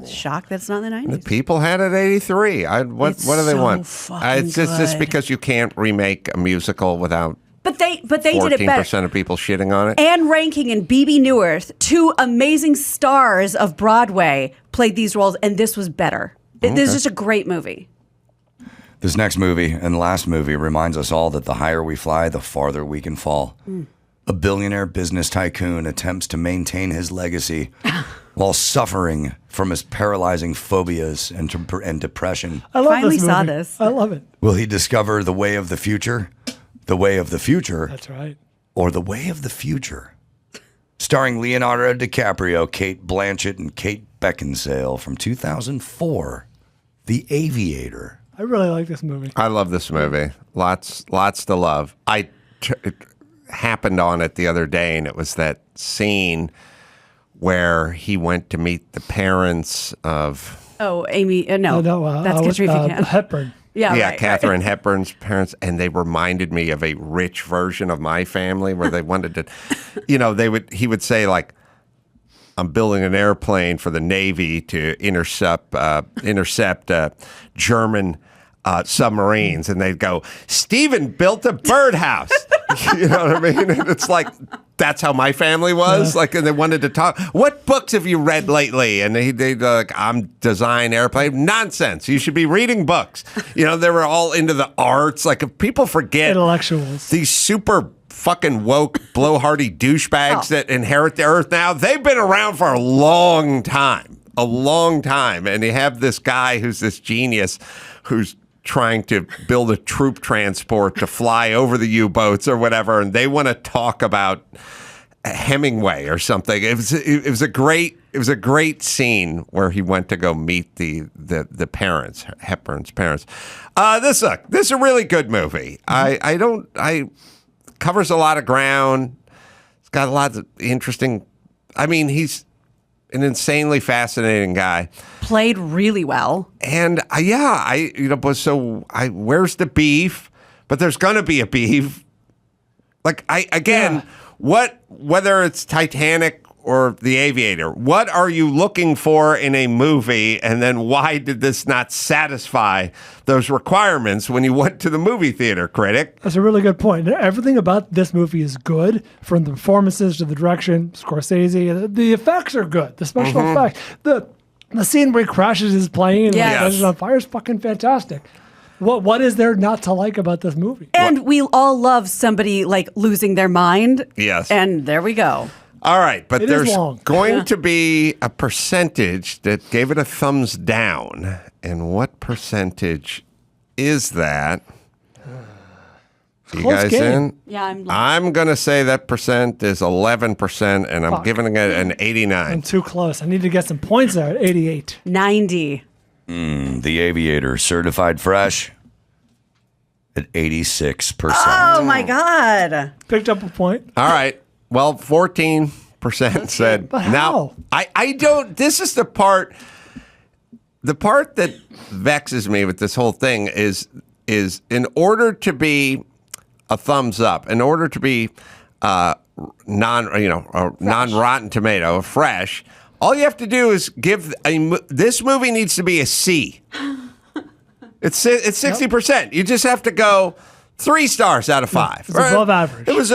Shocked that's not in the 90s. People had it 83. What do they so want? fucking It's just good. because you can't remake a musical without But they did it better. 14% of people shitting on it. Anne Rankin and Bebe Neuwirth, two amazing stars of Broadway, played these roles, and this was better. This is just a great movie. This next movie and last movie reminds us all that the higher we fly, the farther we can fall. A billionaire business tycoon attempts to maintain his legacy while suffering from his paralyzing phobias and depression. I love Finally this movie. saw this. I love it. Will he discover the way of the future? The way of the future? That's right. Or the way of the future? Starring Leonardo DiCaprio, Kate Blanchett, and Kate Beckinsale from 2004, The Aviator. I really like this movie. I love this movie. Lots to love. It happened on it the other day, and it was that scene where he went to meet the parents of Oh, Amy, no. That's Catch Me If You Can. Hepburn. Yeah, right, Catherine right. Hepburn's parents, and they reminded me of a rich version of my family where they wanted to, he would say like, I'm building an airplane for the Navy to intercept German submarines, and they'd go, Stephen built a birdhouse. You know what I mean? And it's like, that's how my family was. Like, and they wanted to talk. What books have you read lately? And they'd like, I'm design airplane. Nonsense. You should be reading books. They were all into the arts. Like, if people forget Intellectuals. these super fucking woke, blowhardy douchebags that inherit the earth now, they've been around for a long time. And you have this guy who's this genius who's trying to build a troop transport to fly over the U-boats or whatever, and they want to talk about Hemingway or something. It was a great scene where he went to go meet the parents, Hepburn's parents. This is a really good movie. I covers a lot of ground. It's got a lot of interesting. I mean, he's an insanely fascinating guy. Played really well. And where's the beef? But there's gonna be a beef. Like whether it's Titanic or The Aviator, what are you looking for in a movie? And then why did this not satisfy those requirements when you went to the movie theater, critic? That's a really good point. Everything about this movie is good, from the performances to the direction, Scorsese. The effects are good. The special effects. The scene where he crashes his plane and catches it on fire is fucking fantastic. What is there not to like about this movie? And we all love somebody like losing their mind. Yes. And there we go. All right, but there's long. going to be a percentage that gave it a thumbs down. And what percentage is that? You Close guys game. in? Yeah, I'm going to say that percent is 11%, and I'm giving it an 89. I'm too close. I need to get some points there at 88. 90. The Aviator, certified fresh at 86%. Oh my God. Picked up a point. All right. Well, 14% said. But how? Now, I don't. This is the part the part that vexes me with this whole thing is in order to be a thumbs up, in order to be non-Rotten Tomato, fresh, all you have to do is give. This movie needs to be a C. It's 60%. You just have to go 3 stars out of 5. It's above average. It was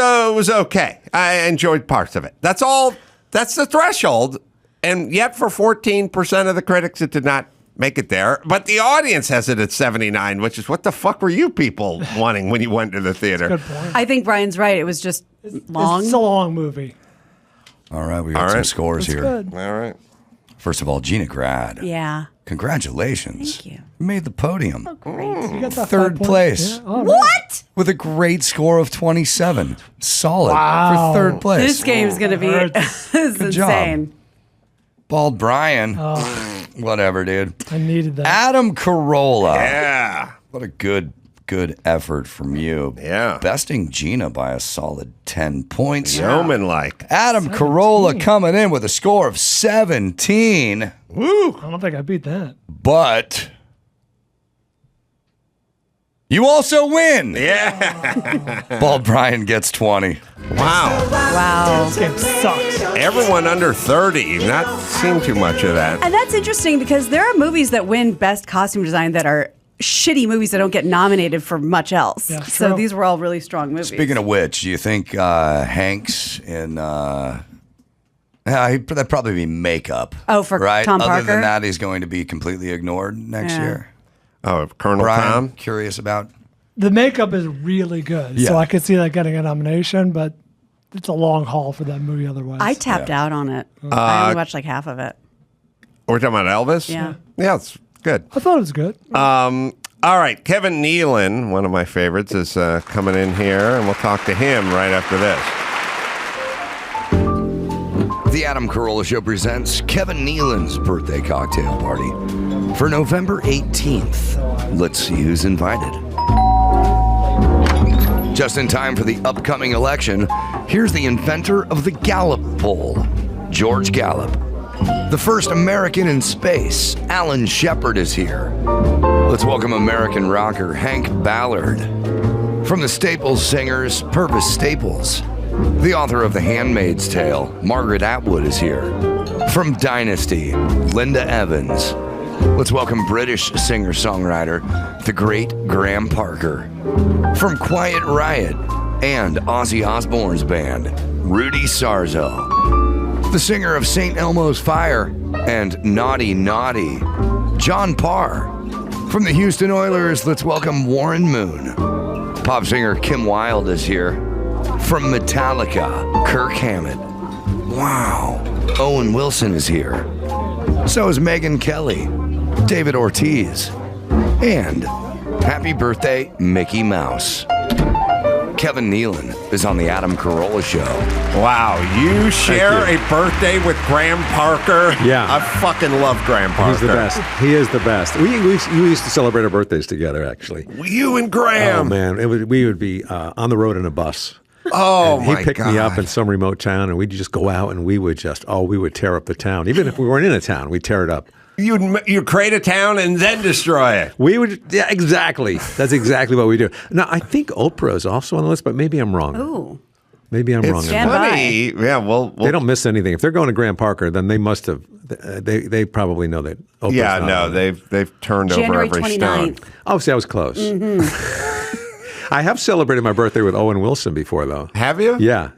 okay. I enjoyed parts of it. That's all. That's the threshold. And yet, for 14% of the critics, it did not make it there. But the audience has it at 79, which is what the fuck were you people wanting when you went to the theater? Good point. I think Brian's right. It was just long. It's a long movie. All right, we got some scores That's here. good. All right. First of all, Gina Grad. Yeah. Congratulations. Thank you. You made the podium. Oh, great. You got that 3rd 5 points? place. Yeah. All right. What? With a great score of 27. Solid Wow. for 3rd place. This game's going to be this is Good job. insane. Bald Brian. Oh, Whatever, dude. I needed that. Adam Carolla. Yeah. What a good effort from you. Yeah. Besting Gina by a solid 10 points. Yeoman-like. Adam 17. Carolla coming in with a score of 17. Woo. I don't think I beat that. But you also win. Yeah. Bald Brian gets 20. Wow. Wow. This game sucks. Everyone under 30. Not seen too much of that. And that's interesting because there are movies that win Best Costume Design that are shitty movies that don't get nominated for much else. Yeah, so true. these were all really strong movies. Speaking of which, do you think Hanks in that'd probably be makeup? Oh, for right? Tom Other Parker? than that, he's going to be completely ignored next Yeah. year. Oh, Colonel Brian, Tom? curious about. The makeup is really good, so Yeah. I could see that getting a nomination, but it's a long haul for that movie otherwise. I tapped out on it. I only watched like half of it. We're talking about Elvis? Yeah. Yeah, it's good. I thought it was good. All right, Kevin Nealon, one of my favorites, is coming in here, and we'll talk to him right after this. The Adam Carolla Show presents Kevin Nealon's birthday cocktail party for November 18th. Let's see who's invited. Just in time for the upcoming election, here's the inventor of the Gallup poll, George Gallup. The first American in space, Alan Shepard, is here. Let's welcome American rocker Hank Ballard. From the Staples singers, Purvis Staples. The author of The Handmaid's Tale, Margaret Atwood, is here. From Dynasty, Linda Evans. Let's welcome British singer-songwriter, the great Graham Parker. From Quiet Riot and Ozzy Osbourne's band, Rudy Sarzo. The singer of St. Elmo's Fire and Naughty Naughty, John Parr. From the Houston Oilers, let's welcome Warren Moon. Pop singer Kim Wilde is here. From Metallica, Kirk Hammett. Wow, Owen Wilson is here. So is Megyn Kelly, David Ortiz, and happy birthday, Mickey Mouse. Kevin Nealon is on the Adam Carolla Show. Wow, you share a birthday with Graham Parker? Yeah. I fucking love Graham Parker. He's the best. He is the best. We used to celebrate our birthdays together, actually. You and Graham. Oh, man. We would be on the road in a bus. Oh, And my God. he'd pick me up in some remote town, and we'd just go out, and we would tear up the town. Even if we weren't in a town, we'd tear it up. You create a town and then destroy it. We would, yeah, exactly. That's exactly what we do. Now, I think Oprah is also on the list, but maybe I'm wrong. Ooh. Maybe I'm wrong. It's Stand funny. Yeah, well, They don't miss anything. If they're going to Graham Parker, then they must have. They probably know that. Oprah's yeah, not no, on it. they've turned January over every stone. 29th. Oh, see, I was close. I have celebrated my birthday with Owen Wilson before, though. Have you? Yeah.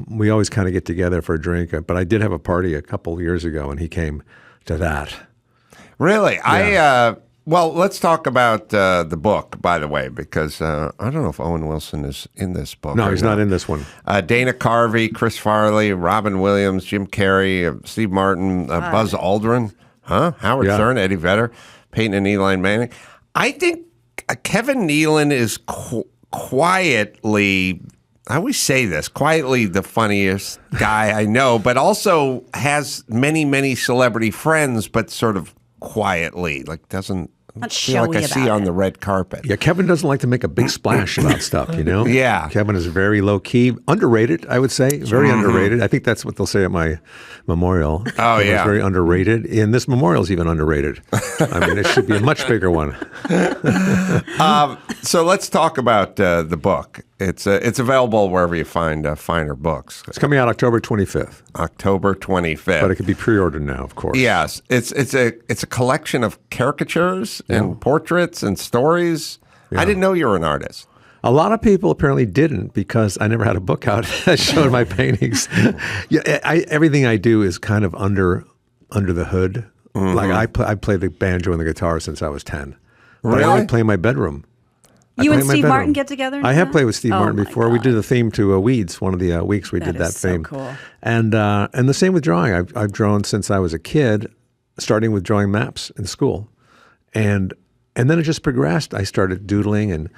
We always kind of get together for a drink, but I did have a party a couple years ago, and he came to that. Really? Yeah. Well, let's talk about the book, by the way, because I don't know if Owen Wilson is in this book. No, or he's not in this one. Dana Carvey, Chris Farley, Robin Williams, Jim Carrey, Steve Martin, Buzz Aldrin, Howard Stern, Eddie Vedder, Peyton and Eli Manning. I think Kevin Nealon is quietly, I always say this, quietly the funniest guy I know, but also has many, many celebrity friends, but sort of quietly, like doesn't Not feel like showy I see about on it. the red carpet. Yeah, Kevin doesn't like to make a big splash about stuff, you know? Yeah. Kevin is very low key, underrated, I would say. Very underrated. I think that's what they'll say at my memorial. Oh, Kevin's yeah. very underrated. And this memorial is even underrated. I mean, it should be a much bigger one. So let's talk about the book. It's available wherever you find finer books. It's coming out October 25th, October 25th. but it can be pre-ordered now, of course. Yes, it's a collection of caricatures and portraits and stories. I didn't know you were an artist. A lot of people apparently didn't because I never had a book out that showed my paintings. Everything I do is kind of under the hood. Like I play the banjo and the guitar since I was 10. But Really? I play in my bedroom. I You play and in my Steve bedroom. Martin get together? and I do have that? played with Steve Oh Martin my before. We God. did the theme to Weeds, one of the weeks we That did that is so theme. cool. And the same with drawing. I've drawn since I was a kid, starting with drawing maps in school. And then it just progressed. I started doodling, and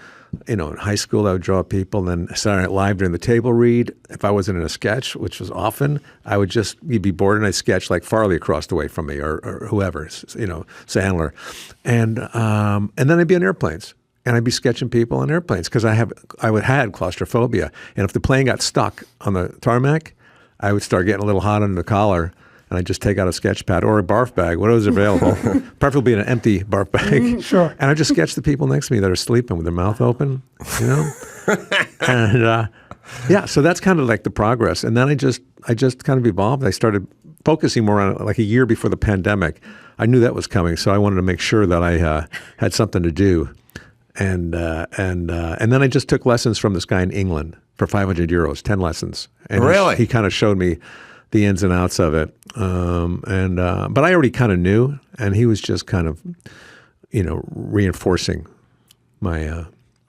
in high school I would draw people. And then Saturday Night Live during the table read. If I wasn't in a sketch, which was often, you'd be bored, and I'd sketch like Farley across the way from me, or whoever, Sandler, and then I'd be on airplanes. And I'd be sketching people on airplanes because I had claustrophobia. And if the plane got stuck on the tarmac, I would start getting a little hot under the collar, and I'd just take out a sketch pad or a barf bag, whatever was available, preferably an empty barf bag. Sure. And I'd just sketch the people next to me that are sleeping with their mouth open, And so that's kind of like the progress. And then I just kind of evolved. I started focusing more on it like a year before the pandemic. I knew that was coming, so I wanted to make sure that I had something to do. And then I just took lessons from this guy in England for €500, 10 lessons. And Really? He kind of showed me the ins and outs of it. But I already kind of knew, and he was just kind of, reinforcing my.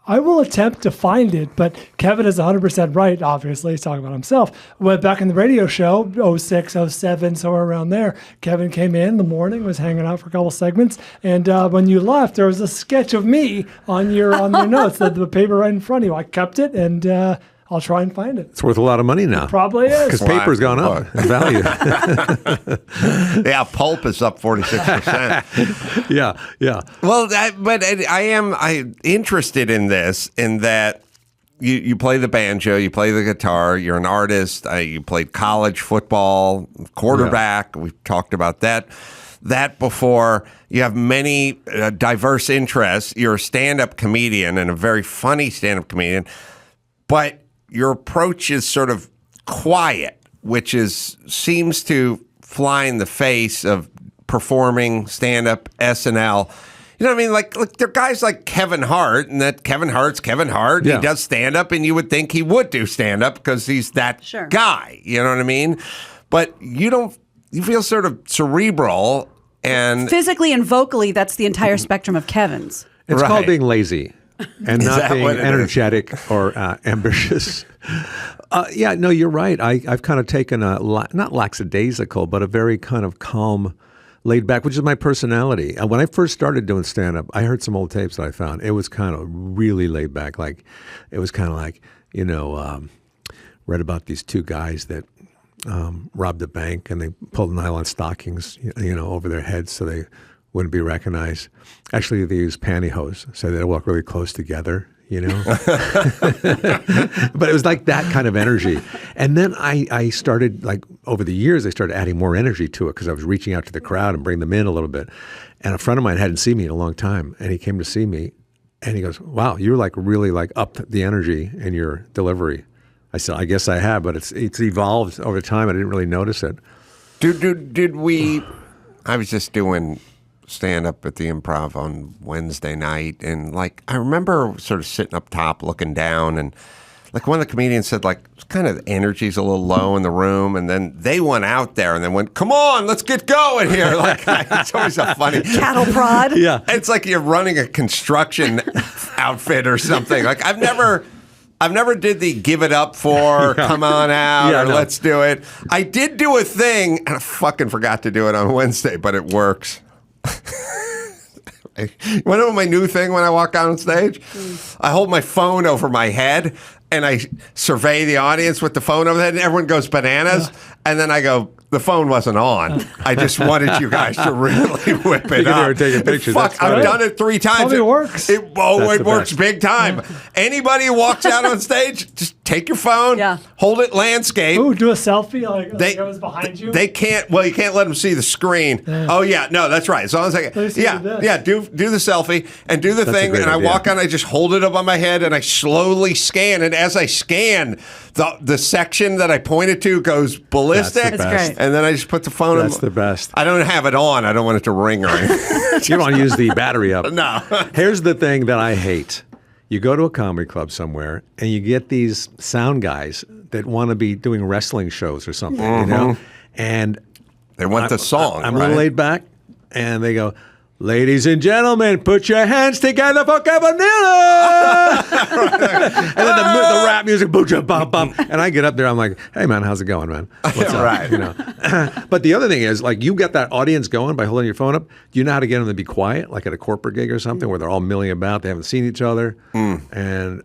I will attempt to find it, but Kevin is 100% right, obviously. He's talking about himself. Went back in the radio show, 06, 07, somewhere around there. Kevin came in the morning, was hanging out for a couple segments, and when you left, there was a sketch of me on your notes, the paper right in front of you. I kept it, and I'll try and find it. It's worth a lot of money now. Probably is. Because paper's gone up in value. Yeah, pulp is up 46%. Yeah. Well, I'm interested in this, in that you play the banjo, you play the guitar, you're an artist, you played college football, quarterback. We've talked about that before. You have many diverse interests. You're a stand-up comedian, and a very funny stand-up comedian, but your approach is sort of quiet, which seems to fly in the face of performing stand-up SNL. You know what I mean? Like there are guys like Kevin Hart, and that Kevin Hart's Kevin Hart. Yeah. He does stand-up, and you would think he would do stand-up because he's that guy. You know what I mean? But you don't. You feel sort of cerebral and physically and vocally. That's the entire spectrum of Kevin's. It's called being lazy. And not being energetic or ambitious. No, you're right. I've kind of taken not lackadaisical, but a very kind of calm, laid back, which is my personality. When I first started doing stand-up, I heard some old tapes that I found. It was kind of really laid back. Like, it was kind of like, read about these two guys that robbed a bank, and they pulled nylon stockings, over their heads so they wouldn't be recognized. Actually, they used pantyhose, so they'd walk really close together, But it was like that kind of energy. And then I started, like, over the years, I started adding more energy to it because I was reaching out to the crowd and bringing them in a little bit. And a friend of mine hadn't seen me in a long time, and he came to see me, and he goes, "Wow, you're like really like up the energy in your delivery." I said, "I guess I have, but it's evolved over time. I didn't really notice it." Did we? I was just doing stand up at the Improv on Wednesday night, and like I remember sort of sitting up top looking down, and like one of the comedians said, like, kind of energy's a little low in the room, and then they went out there and then went, "Come on, let's get going here." Like, it's always a funny cattle prod. Yeah, it's like you're running a construction outfit or something. Like I've never did the give it up for, come on out, or let's do it. I did do a thing, and I fucking forgot to do it on Wednesday, but it works. You want to know my new thing when I walk out on stage? I hold my phone over my head, and I survey the audience with the phone over the head, and everyone goes bananas. And then I go, The phone wasn't on. I just wanted you guys to really whip it You up. were taking pictures. Fuck, That's I've great. done it 3 times. Probably works. It That's the works best. big time. Anybody who walks out on stage, just take your phone, hold it landscape. Ooh, do a selfie like I was behind you. They can't. Well, you can't let them see the screen. Oh yeah, no, that's right. As long as I Let me see this. do the selfie and do the That's a thing, great and I idea. walk on. I just hold it up on my head and I slowly scan. And as I scan, the section that I pointed to goes ballistic. That's the best. great. And then I just put the phone. That's the best. I don't have it on. I don't want it to ring or anything. You don't want to use the battery up. No. Here's the thing that I hate. You go to a comedy club somewhere and you get these sound guys that want to be doing wrestling shows or something, you know? And They want the song. I'm a right? little laid back, and they go, "Ladies and gentlemen, put your hands together for Carolla." And then the rap music, boom, bum, bum. And I get up there, I'm like, "Hey, man, how's it going, man? What's up?" Right. You know. But the other thing is, like, you get that audience going by holding your phone up. Do you know how to get them to be quiet, like at a corporate gig or something, where they're all milling about, they haven't seen each other? And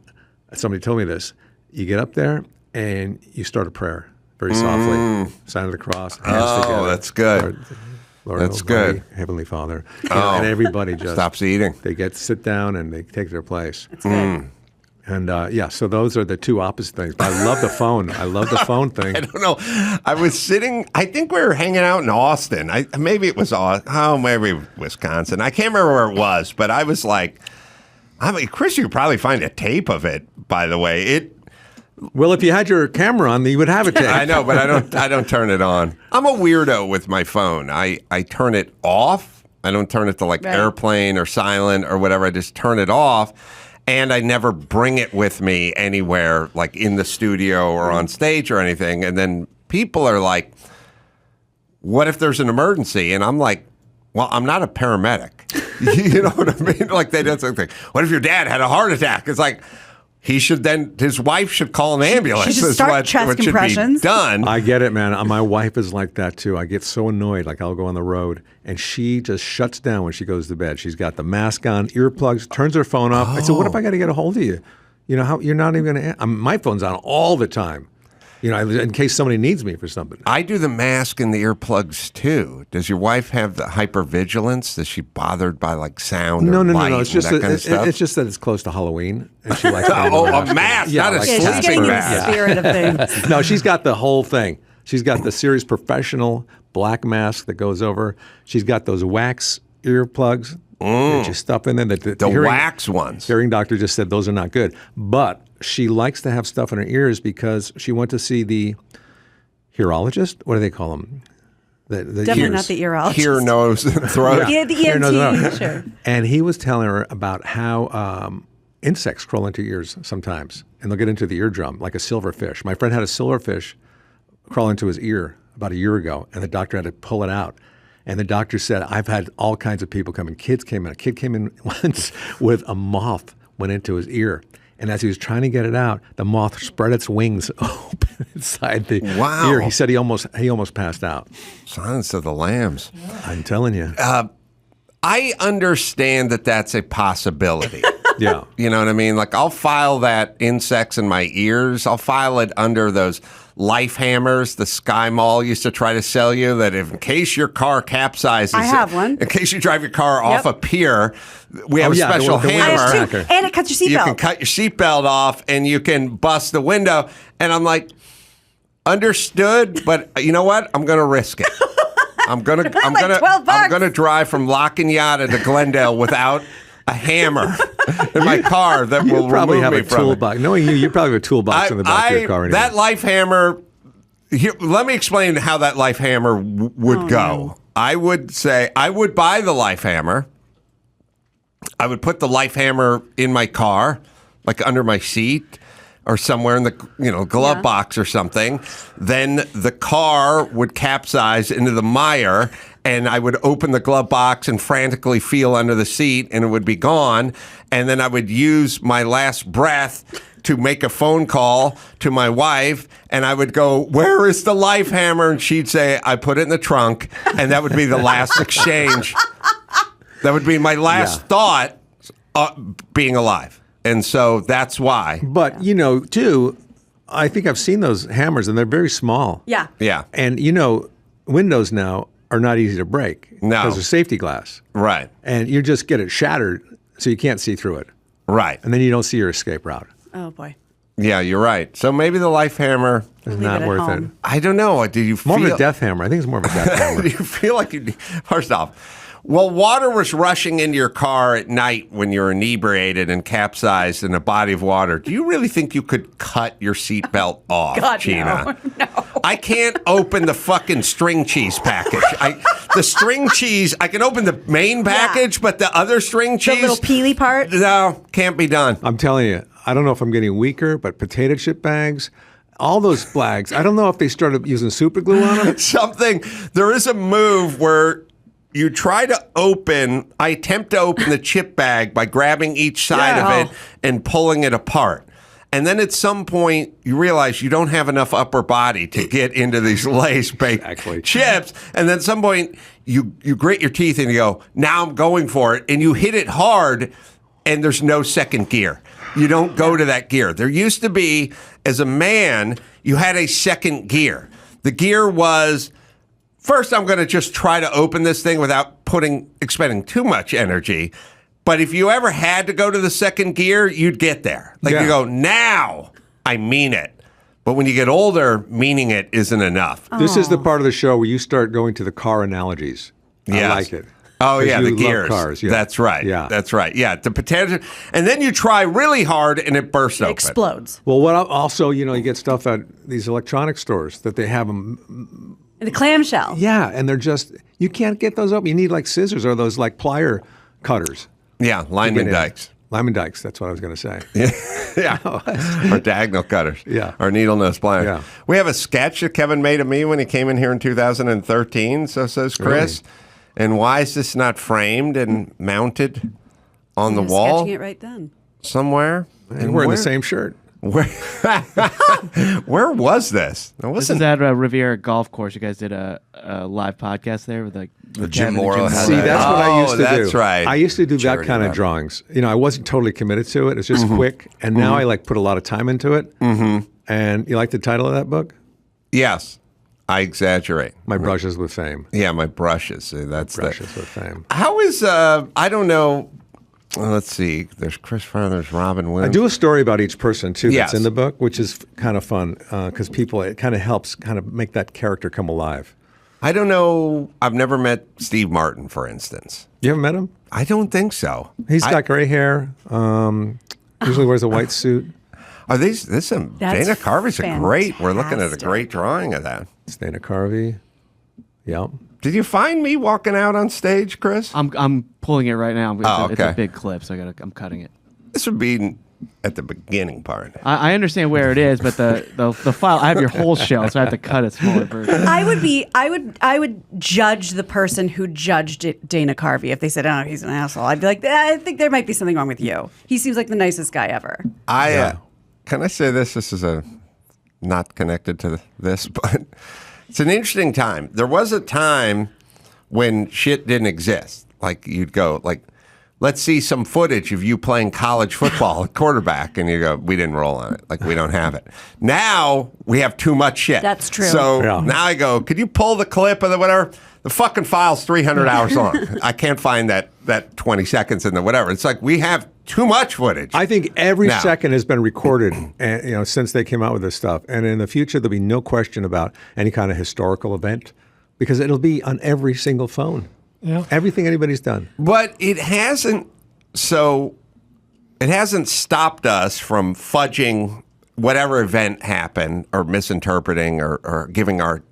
somebody told me this. You get up there and you start a prayer very softly, sign of the cross, hands together. That's good. Lord, That's Almighty, good. Heavenly Father. You know, and everybody just Stops eating. They sit down and they take their place. That's good. And so those are the two opposite things. But I love the phone. I love the phone thing. I don't know. I was sitting. I think we were hanging out in Austin. Maybe it was maybe Wisconsin. I can't remember where it was. But I was like, Chris, you could probably find a tape of it. By the way, Well, if you had your camera on, you would have it. I know, but I don't turn it on. I'm a weirdo with my phone. I turn it off. I don't turn it to like airplane or silent or whatever. I just turn it off. And I never bring it with me anywhere, like in the studio or on stage or anything. And then people are like, what if there's an emergency? And I'm like, well, I'm not a paramedic. You know what I mean? Like they don't think, what if your dad had a heart attack? It's like, his wife should call an ambulance. She should is start what chest should be compressions. done. I get it, man. My wife is like that too. I get so annoyed. Like I'll go on the road and she just shuts down when she goes to bed. She's got the mask on, earplugs, turns her phone off. I said, "What if I got to get a hold of you? You know how you're not even going to." My phone's on all the time. You know, in case somebody needs me for something. I do the mask and the earplugs too. Does your wife have the hypervigilance? Is she bothered by like sound or No. light It's just and that kind of stuff? it's just that it's close to Halloween, and she likes. a mask, not a like Yeah, she's sleeping getting in mask. the spirit of things. No, she's got the whole thing. She's got the Series Professional black mask that goes over. She's got those wax earplugs that you stuff in there. The wax ones. Hearing doctor just said those are not good. But she likes to have stuff in her ears because she went to see the hearologist. What do they call them? Definitely not the urologist. Ear, nose, and throat. Yeah, the Ear, nose, and ENT. throat. Sure. And he was telling her about how insects crawl into your ears sometimes, and they'll get into the eardrum, like a silverfish. My friend had a silverfish crawl into his ear about a year ago, and the doctor had to pull it out. And the doctor said, I've had all kinds of people come in. Kids came in. A kid came in once with a moth went into his ear. And as he was trying to get it out, the moth spread its wings open inside the Wow. ear. He said he almost passed out. Silence of the Lambs. I'm telling you. I understand that that's a possibility. Yeah. You know what I mean? Like I'll file that insects in my ears. I'll file it under those life hammers the Sky Mall used to try to sell you, that if in case your car capsizes, I have one. In case you drive your car off a pier, we have Oh, a yeah, special the window I hammer. have two. And it cuts your You can seatbelt. cut your seatbelt off and you can bust the window. And I'm like, understood, but you know what? I'm going to risk it. I'm gonna like $12. I'm gonna drive from La Cañada to Glendale without a hammer in my car that You will probably remove have me a from it. toolbox. Knowing you probably have a toolbox in the back of your car. Anyway. That life hammer. Here, let me explain how that life hammer would go. no. I would say I would buy the life hammer. I would put the life hammer in my car, like under my seat or somewhere in the glove box or something. Then the car would capsize into the mire, and I would open the glove box and frantically feel under the seat, and it would be gone. And then I would use my last breath to make a phone call to my wife, and I would go, "Where is the life hammer?" And she'd say, "I put it in the trunk," and that would be the last exchange. That would be my last thought, being alive. And so that's why. But, too, I think I've seen those hammers, and they're very small. Yeah. Yeah. And, windows now are not easy to break No. because of safety glass. Right. And you just get it shattered so you can't see through it. Right. And then you don't see your escape route. Oh boy. Yeah, you're right. So maybe the life hammer. It's Leave not it at worth home. it. I don't know. Do you feel More of a death hammer. I think it's more of a death hammer. Do you feel like you? First off, well, water was rushing into your car at night when you're inebriated and capsized in a body of water. Do you really think you could cut your seatbelt off, God, Gina? no. I can't open the fucking string cheese package. The string cheese, I can open the main package, but the other string The cheese, little peely part. no, can't be done. I'm telling you, I don't know if I'm getting weaker, but potato chip bags, all those bags, I don't know if they started using super glue on them. There is a move where you try to I attempt to open the chip bag by grabbing each side of it and pulling it apart. And then at some point, you realize you don't have enough upper body to get into these lace-baked chips. And then at some point, you grit your teeth and you go, now I'm going for it. And you hit it hard, and there's no second gear. You don't go to that gear. There used to be, as a man, you had a second gear. The gear was, first, I'm going to just try to open this thing without expending too much energy. But if you ever had to go to the second gear, you'd get there. You go, now I mean it. But when you get older, meaning it isn't enough. This is the part of the show where you start going to the car analogies. Yes. I like it. Oh, yeah, the love gears. Cars. Yeah. That's right. Yeah. That's right. Yeah, the potential. And then you try really hard and it bursts open. Explodes. Well, what also, you get stuff at these electronic stores that they have them. The clamshell. Yeah, and they're just, you can't get those open. You need like scissors or those like plier cutters. Yeah, lineman dikes. Lineman dikes, that's what I was going to say. Yeah. Or diagonal cutters. Yeah. Or needle nose pliers. Yeah. We have a sketch that Kevin made of me when he came in here in 2013, so says Chris. Really? And why is this not framed and mounted on the wall Sketching it right then. somewhere? And we're in the same shirt. Where was this? This is at Riviera Golf Course. You guys did a live podcast there with Jim Kevin and Morrow Jim had See, that. that's what I used to do. That's right. I used to do that Charity kind of event. drawings. I wasn't totally committed to it. It's just quick. And now I put a lot of time into it. Mm-hmm. And you like the title of that book? Yes. I exaggerate. My Brushes with Fame. Yeah, my brushes. That's Brushes with Fame. How is I don't know. Well, let's see. There's Chris Farr. There's Robin Williams. I do a story about each person too. Yes. That's in the book, which is kind of fun because it kind of helps kind of make that character come alive. I don't know. I've never met Steve Martin, for instance. You haven't met him? I don't think so. He's got gray hair. Usually wears a white suit. Are these? Dana Carvey's a great. We're looking at a fantastic. great drawing of that. It's Dana Carvey. Yep. Did you find me walking out on stage, Chris? I'm pulling it right now. It's okay. a big clip, so I'm cutting it. This would be at the beginning part. I understand where it is, but the file, I have your whole show, so I have to cut a smaller version. I would judge the person who judged Dana Carvey if they said, "Oh, he's an asshole." I'd be like, I think there might be something wrong with you. He seems like the nicest guy ever. Can I say this? This is not connected to this, but it's an interesting time. There was a time when shit didn't exist. Like you'd go like, let's see some footage of you playing college football at quarterback. And you go, we didn't roll on it. Like, we don't have it. Now we have too much shit. That's true. So now I go, could you pull the clip of the whatever? The fucking file's 300 hours long. I can't find that 20 seconds in the whatever. It's like we have too much footage. I think every now. second has been recorded, and, since they came out with this stuff. And in the future, there'll be no question about any kind of historical event because it'll be on every single phone. Yeah. Everything anybody's done. But it hasn't stopped us from fudging whatever event happened or misinterpreting or giving our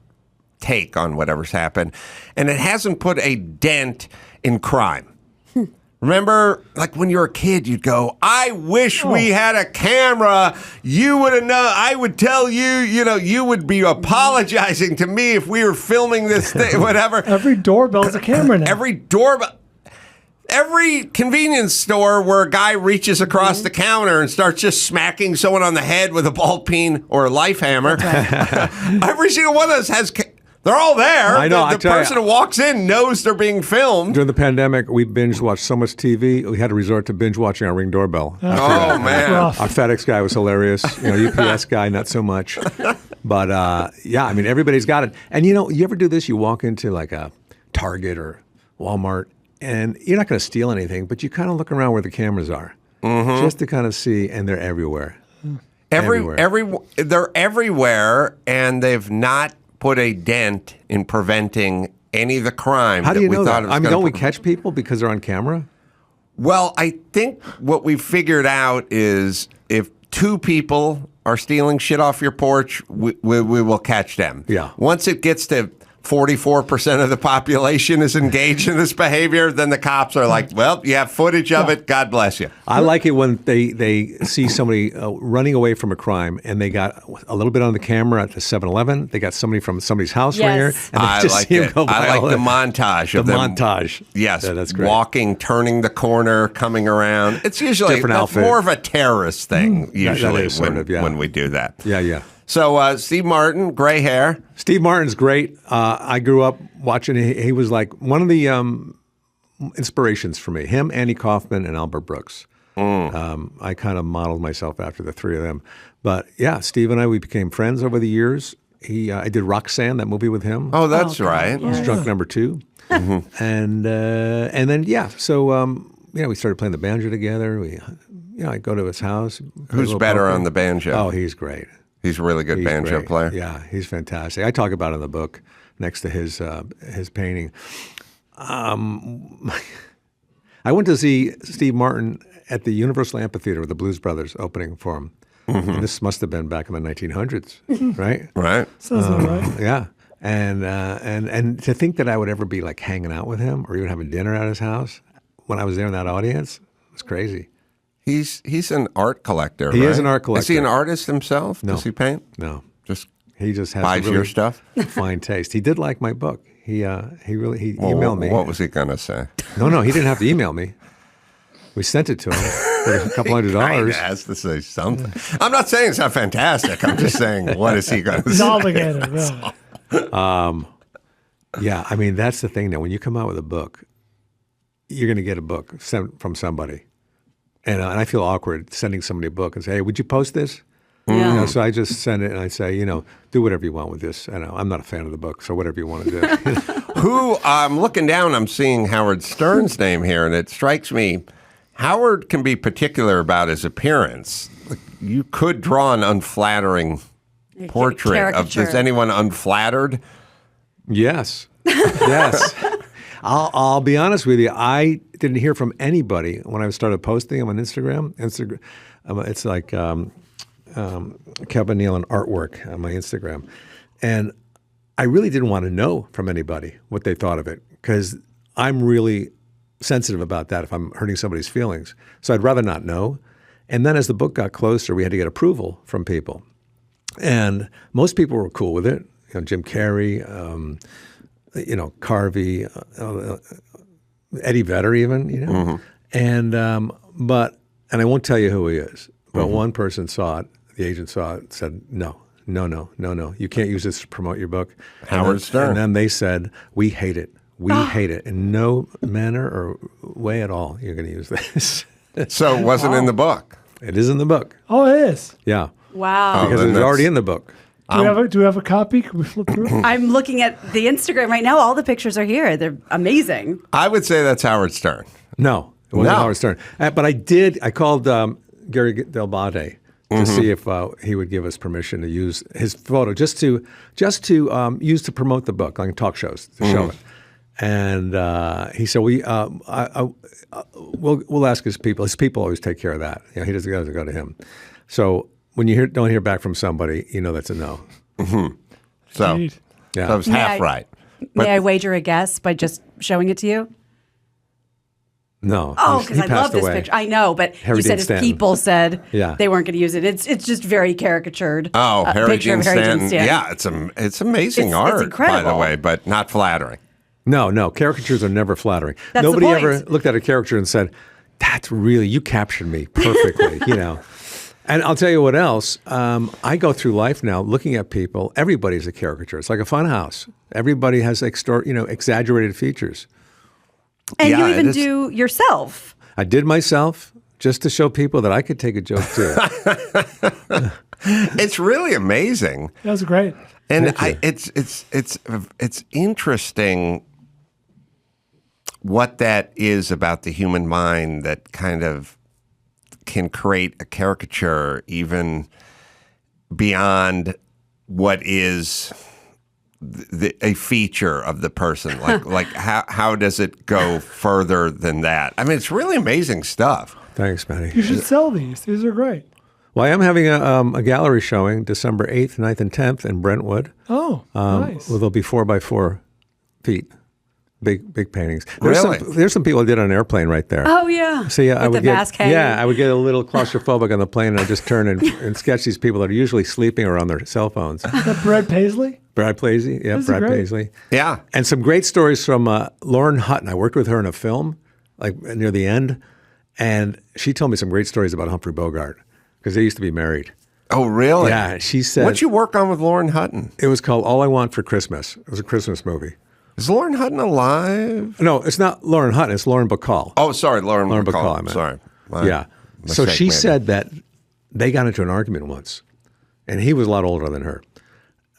take on whatever's happened. And it hasn't put a dent in crime. Remember, like when you were a kid, you'd go, I wish we had a camera. You would have known. I would tell you, you would be apologizing to me if we were filming this thing, whatever. Every doorbell's a camera now. Every convenience store where a guy reaches across the counter and starts just smacking someone on the head with a ball peen or a life hammer. Every single one of us has. They're all there. I know. The person who walks in knows they're being filmed. During the pandemic, we binge watched so much TV. We had to resort to binge watching our Ring doorbell. Oh man! rough. Our FedEx guy was hilarious. UPS guy, not so much. But yeah, I mean, everybody's got it. And you know, you ever do this? You walk into like a Target or Walmart, and you're not going to steal anything, but you kind of look around where the cameras are, just to kind of see, and they're everywhere. They're everywhere, and they've not put a dent in preventing any of the crime. How do you we know thought that? it was I mean, gonna don't we catch people because they're on camera? Well, I think what we figured out is if two people are stealing shit off your porch, we will catch them. Yeah. Once it gets to 44% of the population is engaged in this behavior, then the cops are like, well, you have footage of it. God bless you. I like it when they see somebody running away from a crime, and they got a little bit on the camera at the 7-Eleven. They got somebody from somebody's house right here. And they I just like see him it. go by I all like the that. montage of The them. montage. Yes, Yeah, that's great. Walking, turning the corner, coming around. It's usually Different that's outfit. more of a terrorist thing, usually, is sort of, yeah. when we do that. Yeah, yeah. So, Steve Martin, gray hair. Steve Martin's great. I grew up watching. He was like one of the inspirations for me. Him, Andy Kaufman, and Albert Brooks. I kind of modeled myself after the three of them. But yeah, Steve and I, we became friends over the years. I did Roxanne, that movie with him. Oh, that's right. It was Drunk Number 2. And then yeah, so we started playing the banjo together. I go to his house. Who's better on the banjo? Oh, he's great. He's a really good banjo great. player. Yeah, he's fantastic. I talk about it in the book next to his painting. I went to see Steve Martin at the Universal Amphitheater with the Blues Brothers opening for him. And this must have been back in the 1900s, right? Right. Sounds all right. Yeah. And to think that I would ever be like hanging out with him or even having dinner at his house when I was there in that audience was crazy. He's an art collector. He right? is an art collector. Is he an artist himself? No. Does he paint? No. He just has buys really your stuff. Fine taste. He did like my book. He emailed me. What was he gonna say? No, he didn't have to email me. We sent it to him for a couple $100. He has to say something. I'm not saying it's not fantastic. I'm just saying, what is he going to He's say? obligated. Really. Yeah, I mean, that's the thing now. When you come out with a book, you're going to get a book sent from somebody. And I feel awkward sending somebody a book and say, hey, would you post this? Yeah. So I just send it and I say, do whatever you want with this. I'm not a fan of the book, so whatever you want to do. Who, I'm looking down, I'm seeing Howard Stern's name here, and it strikes me, Howard can be particular about his appearance. You could draw an unflattering portrait of, is anyone unflattered? Yes. Yes. I'll be honest with you. I didn't hear from anybody when I started posting them on Instagram. It's like Kevin Nealon artwork on my Instagram. And I really didn't want to know from anybody what they thought of it because I'm really sensitive about that if I'm hurting somebody's feelings. So I'd rather not know. And then as the book got closer, we had to get approval from people. And most people were cool with it. Jim Carrey, Carvey, Eddie Vedder even, And I won't tell you who he is, but one person saw it, the agent saw it, said, no, you can't use this to promote your book. Howard Stern. And then they said, we hate it. We hate it. In no manner or way at all you're going to use this. So it wasn't in the book. It is in the book. Oh, it is. Yeah. Wow. Because it's already in the book. Do we have a copy? Can we flip through? I'm looking at the Instagram right now. All the pictures are here. They're amazing. I would say that's Howard Stern. No, it wasn't Howard Stern. But I called Gary Delbade to see if he would give us permission to use his photo just to use to promote the book, like in talk shows, to show it. And he said, we'll ask his people. His people always take care of that. He doesn't go to him. So when you don't hear back from somebody, that's a no. So, Indeed. that was half right. May I wager a guess by just showing it to you? No. Oh, because I love passed this away. picture. I know, but Harry you said Dean his Stanton. people said Yeah. they weren't going to use it. It's just very caricatured. Oh, Harry picture Dean of Harry Stanton. Dean Stanton. Yeah, it's amazing It's art, by the incredible. way, but not flattering. No. Caricatures are never flattering. That's the Nobody point. ever looked at a caricature and said, "That's really you captured me perfectly." And I'll tell you what else. I go through life now looking at people. Everybody's a caricature. It's like a fun house. Everybody has exaggerated features. And Yeah, you it even is. do yourself. I did myself just to show people that I could take a joke too. It's really amazing. That was great. And it's interesting what that is about the human mind that kind of can create a caricature even beyond what is a feature of the person. Like how does it go further than that? I mean, it's really amazing stuff. Thanks, Matty. You should sell these. These are great. Well, I am having a gallery showing December 8th, 9th, and 10th in Brentwood. Oh, nice. Well, they'll be 4x4 feet. Big paintings. Really? There's some people that did on an airplane right there. Oh yeah. So yeah, With I would the mask hanging. I would get a little claustrophobic on the plane, and I just turn and sketch these people that are usually sleeping or on their cell phones. Is that Brad Paisley? Brad Paisley, yeah, Those are Brad great. Paisley. Yeah. And some great stories from Lauren Hutton. I worked with her in a film, like near the end, and she told me some great stories about Humphrey Bogart because they used to be married. Oh, really? Yeah, she said. What'd you work on with Lauren Hutton? It was called All I Want for Christmas. It was a Christmas movie. Is Lauren Hutton alive? No, it's not Lauren Hutton. It's Lauren Bacall. Oh, sorry, Lauren Bacall. I meant. Sorry. Yeah. So mistake, she maybe. said that they got into an argument once, and he was a lot older than her.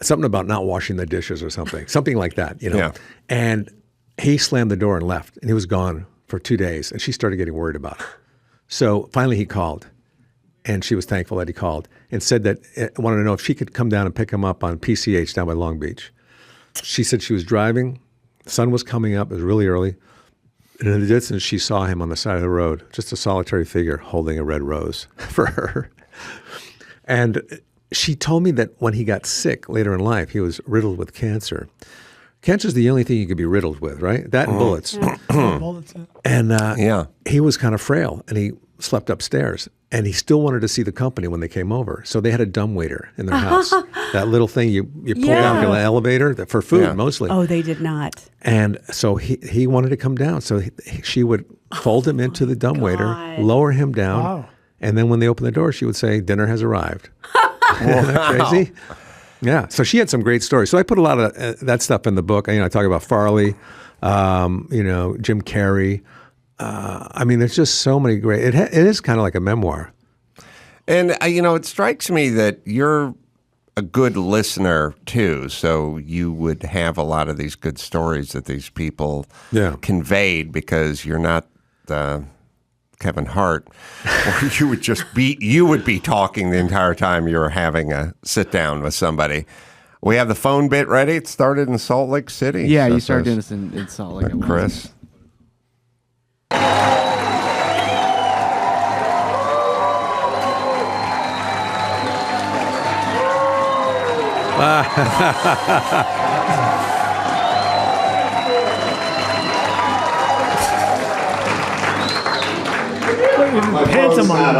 Something about not washing the dishes or something like that, you know. Yeah. And he slammed the door and left, and he was gone for 2 days, and she started getting worried about it. So finally he called, and she was thankful that he called and said that wanted to know if she could come down and pick him up on PCH down by Long Beach. She said she was driving. The sun was coming up. It was really early. And in the distance, she saw him on the side of the road, just a solitary figure holding a red rose for her. And she told me that when he got sick later in life, he was riddled with cancer. Cancer is the only thing you could be riddled with, right? That and bullets. Bullets, yeah. And he was kind of frail, and he slept upstairs. And he still wanted to see the company when they came over. So they had a dumbwaiter in their house. That little thing you pull down the elevator for food mostly. Oh, they did not. And so he wanted to come down. So she would fold him into the dumbwaiter, lower him down. Wow. And then when they opened the door, she would say, "Dinner has arrived." Isn't that crazy? Yeah. So she had some great stories. So I put a lot of that stuff in the book. I talk about Farley, Jim Carrey. I mean, there's just so many great. It is kind of like a memoir. And it strikes me that you're a good listener too. So you would have a lot of these good stories that these people conveyed because you're not Kevin Hart, or you would be talking the entire time you were having a sit down with somebody. We have the phone bit ready. It started in Salt Lake City. Yeah, you started doing this in Salt Lake. Chris. Pantomime.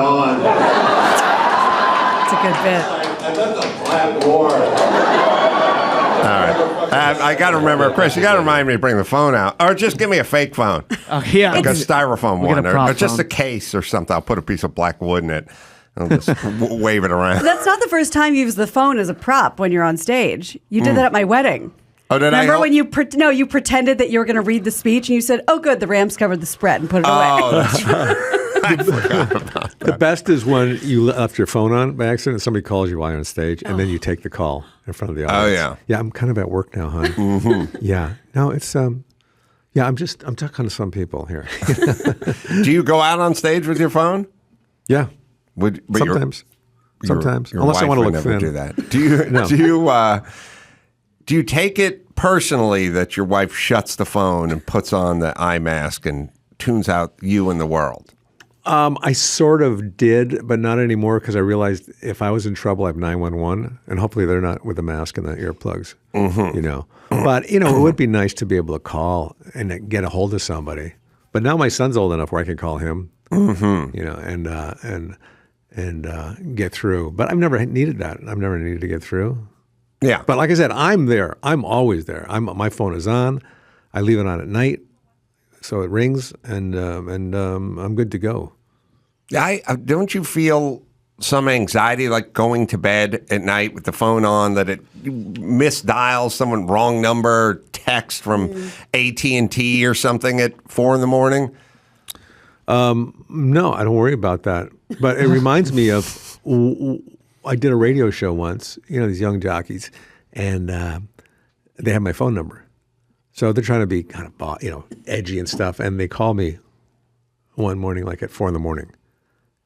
It's a good bit. All right. I got to remember, Chris, you got to remind me to bring the phone out. Or just give me a fake phone. Oh, yeah. Like a styrofoam We'll get one. a prop Or just phone. a case or something. I'll put a piece of black wood in it. I'll just wave it around. That's not the first time you used the phone as a prop when you're on stage. You did that at my wedding. Oh, did Remember I? when you pretended that you were going to read the speech and you said, "Oh, good, the Rams covered the spread," and put it away. Oh, that's right. I forgot about that. The best is when you left your phone on by accident and somebody calls you while you're on stage, and then you take the call in front of the audience. yeah. Yeah, I'm kind of at work now, hon. Yeah. No, it's I'm talking to some people here. Do you go out on stage with your phone? Yeah. But Sometimes. Sometimes. Your Unless I wife want to would look never thin. do that. Do you? No. Do you take it personally that your wife shuts the phone and puts on the eye mask and tunes out you and the world? I sort of did, but not anymore because I realized if I was in trouble, I have 911, and hopefully they're not with the mask and the earplugs. But it would be nice to be able to call and get a hold of somebody. But now my son's old enough where I can call him, and get through. But I've never needed that. I've never needed to get through. Yeah. But like I said, I'm there. I'm always there. My phone is on. I leave it on at night, so it rings, and I'm good to go. Don't you feel some anxiety like going to bed at night with the phone on that it misdials someone wrong number, text from AT&T or something at 4 a.m? No, I don't worry about that. But it reminds me of I did a radio show once, these young jockeys, and they have my phone number. So they're trying to be kind of, edgy and stuff. And they called me one morning, like at 4 a.m,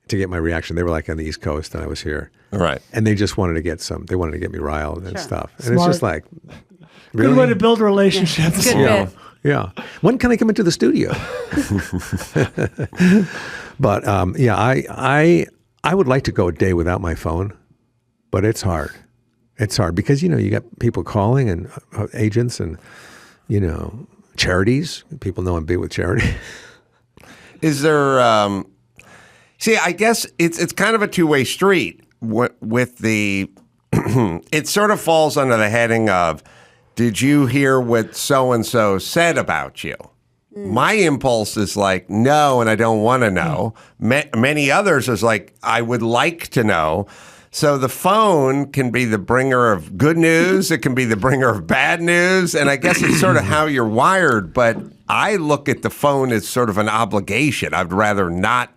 to get my reaction. They were like on the East Coast, and I was here. Right. And they just wanted to get me riled and stuff. And Smart. it's just like, really? Good way to build relationships. Good bit. Yeah. When can I come into the studio? But I would like to go a day without my phone, but it's hard. It's hard because, you got people calling and agents and, charities. People know I'm big with charity. Is there, see, I guess it's kind of a two-way street with the, it sort of falls under the heading of, did you hear what so-and-so said about you? My impulse is like, no, and I don't want to know. Many others is like, I would like to know. So the phone can be the bringer of good news. It can be the bringer of bad news. And I guess it's sort of how you're wired. But I look at the phone as sort of an obligation. I'd rather not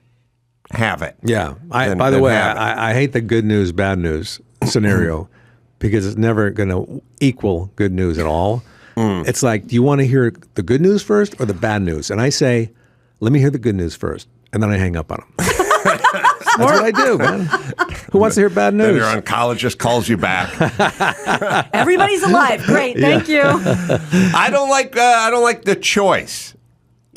have it. Yeah. By the way, I hate the good news, bad news scenario because it's never going to equal good news at all. It's like, do you want to hear the good news first or the bad news? And I say, let me hear the good news first. And then I hang up on them. That's what I do, man. Who wants to hear bad news? Then your oncologist calls you back. Everybody's alive. Great. Thank you. I don't like the choice.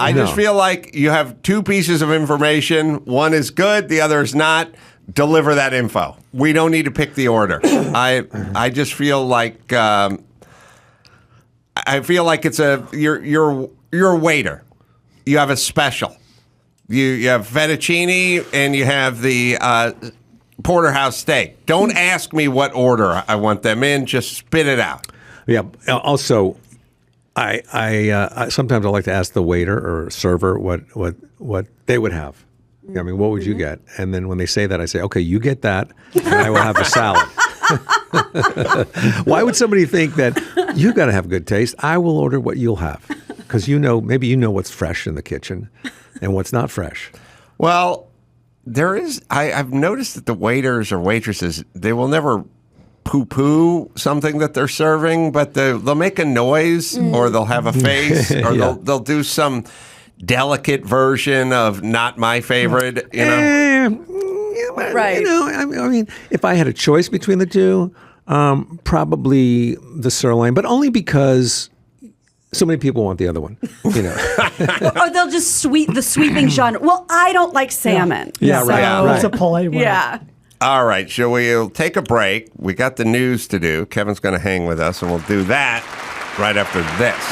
I just feel like you have two pieces of information. One is good, the other is not. Deliver that info. We don't need to pick the order. I just feel like it's you're a waiter. You have a special. You have fettuccine and you have the porterhouse steak. Don't ask me what order I want them in. Just spit it out. Yeah. Also, I sometimes I like to ask the waiter or server what they would have. I mean, what would you get? And then when they say that, I say, okay, you get that, and I will have the salad. Why would somebody think that you got to have good taste? I will order what you'll have because maybe you know what's fresh in the kitchen and what's not fresh. Well, there is. I've noticed that the waiters or waitresses, they will never poo-poo something that they're serving, but they'll make a noise or they'll have a face or they'll do some delicate version of not my favorite, Right. I mean, if I had a choice between the two, probably the sirloin, but only because so many people want the other one, Or they'll just the sweeping genre. Well, I don't like salmon. Yeah, so- right. That's a polite way. Yeah. All right, shall we take a break? We got the news to do. Kevin's going to hang with us, and we'll do that right after this.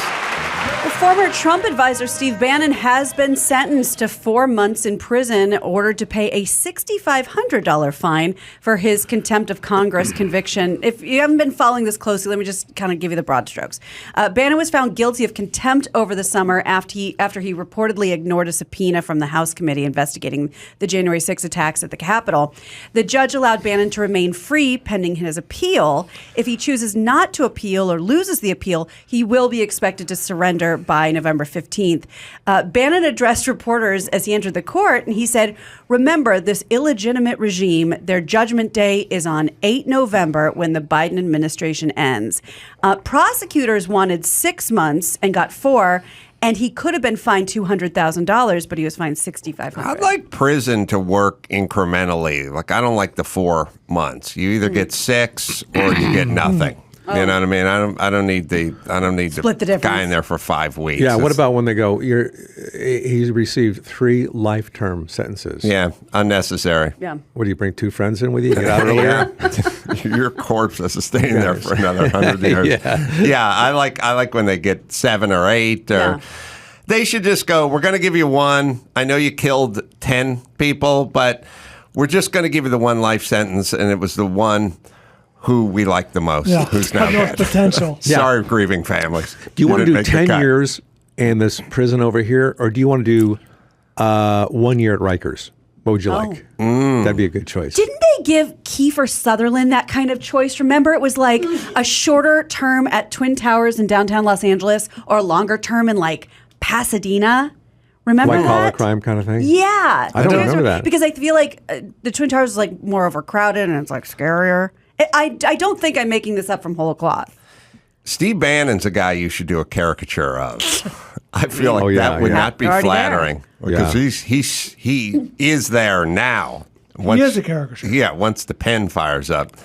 Well, former Trump advisor Steve Bannon has been sentenced to 4 months in prison, ordered to pay a $6,500 fine for his contempt of Congress conviction. If you haven't been following this closely, let me just kind of give you the broad strokes. Bannon was found guilty of contempt over the summer after he reportedly ignored a subpoena from the House committee investigating the January 6 attacks at the Capitol. The judge allowed Bannon to remain free pending his appeal. If he chooses not to appeal or loses the appeal, he will be expected to surrender by November 15th. Bannon addressed reporters as he entered the court, and he said, remember, this illegitimate regime, their judgment day is on 8 November when the Biden administration ends. Prosecutors wanted 6 months and got 4, and he could have been fined $200,000, but he was fined $6,500. I'd like prison to work incrementally. Like, I don't like the 4 months. You either get 6 or you get nothing. You know what I mean? I don't need the Split the difference. guy in there for 5 weeks. Yeah. What about when they go? He's received 3 life-term sentences. Yeah, unnecessary. Yeah. What do you bring 2 friends in with you? Get out earlier. Your corpse has to stay in there for another 100 years. Yeah. I like when they get 7 or 8 or. Yeah. They should just go, we're going to give you 1. I know you killed 10 people, but we're just going to give you the 1 life sentence, and it was the one who we like the most, who's now dead. Potential. Sorry, grieving families. Do you want to didn't do make the 10 cut. years in this prison over here, or do you want to do 1 year at Rikers? What would you like? That'd be a good choice. Didn't they give Kiefer Sutherland that kind of choice? Remember, it was like a shorter term at Twin Towers in downtown Los Angeles or a longer term in like Pasadena. Remember White that? collar crime kind of thing? Yeah. I don't remember that. Because I feel like the Twin Towers is like more overcrowded and it's like scarier. I don't think I'm making this up from whole cloth. Steve Bannon's a guy you should do a caricature of. I feel like yeah, that would yeah. not be Already flattering because Yeah. he is there now. He is a caricature. Yeah, once the pen fires up.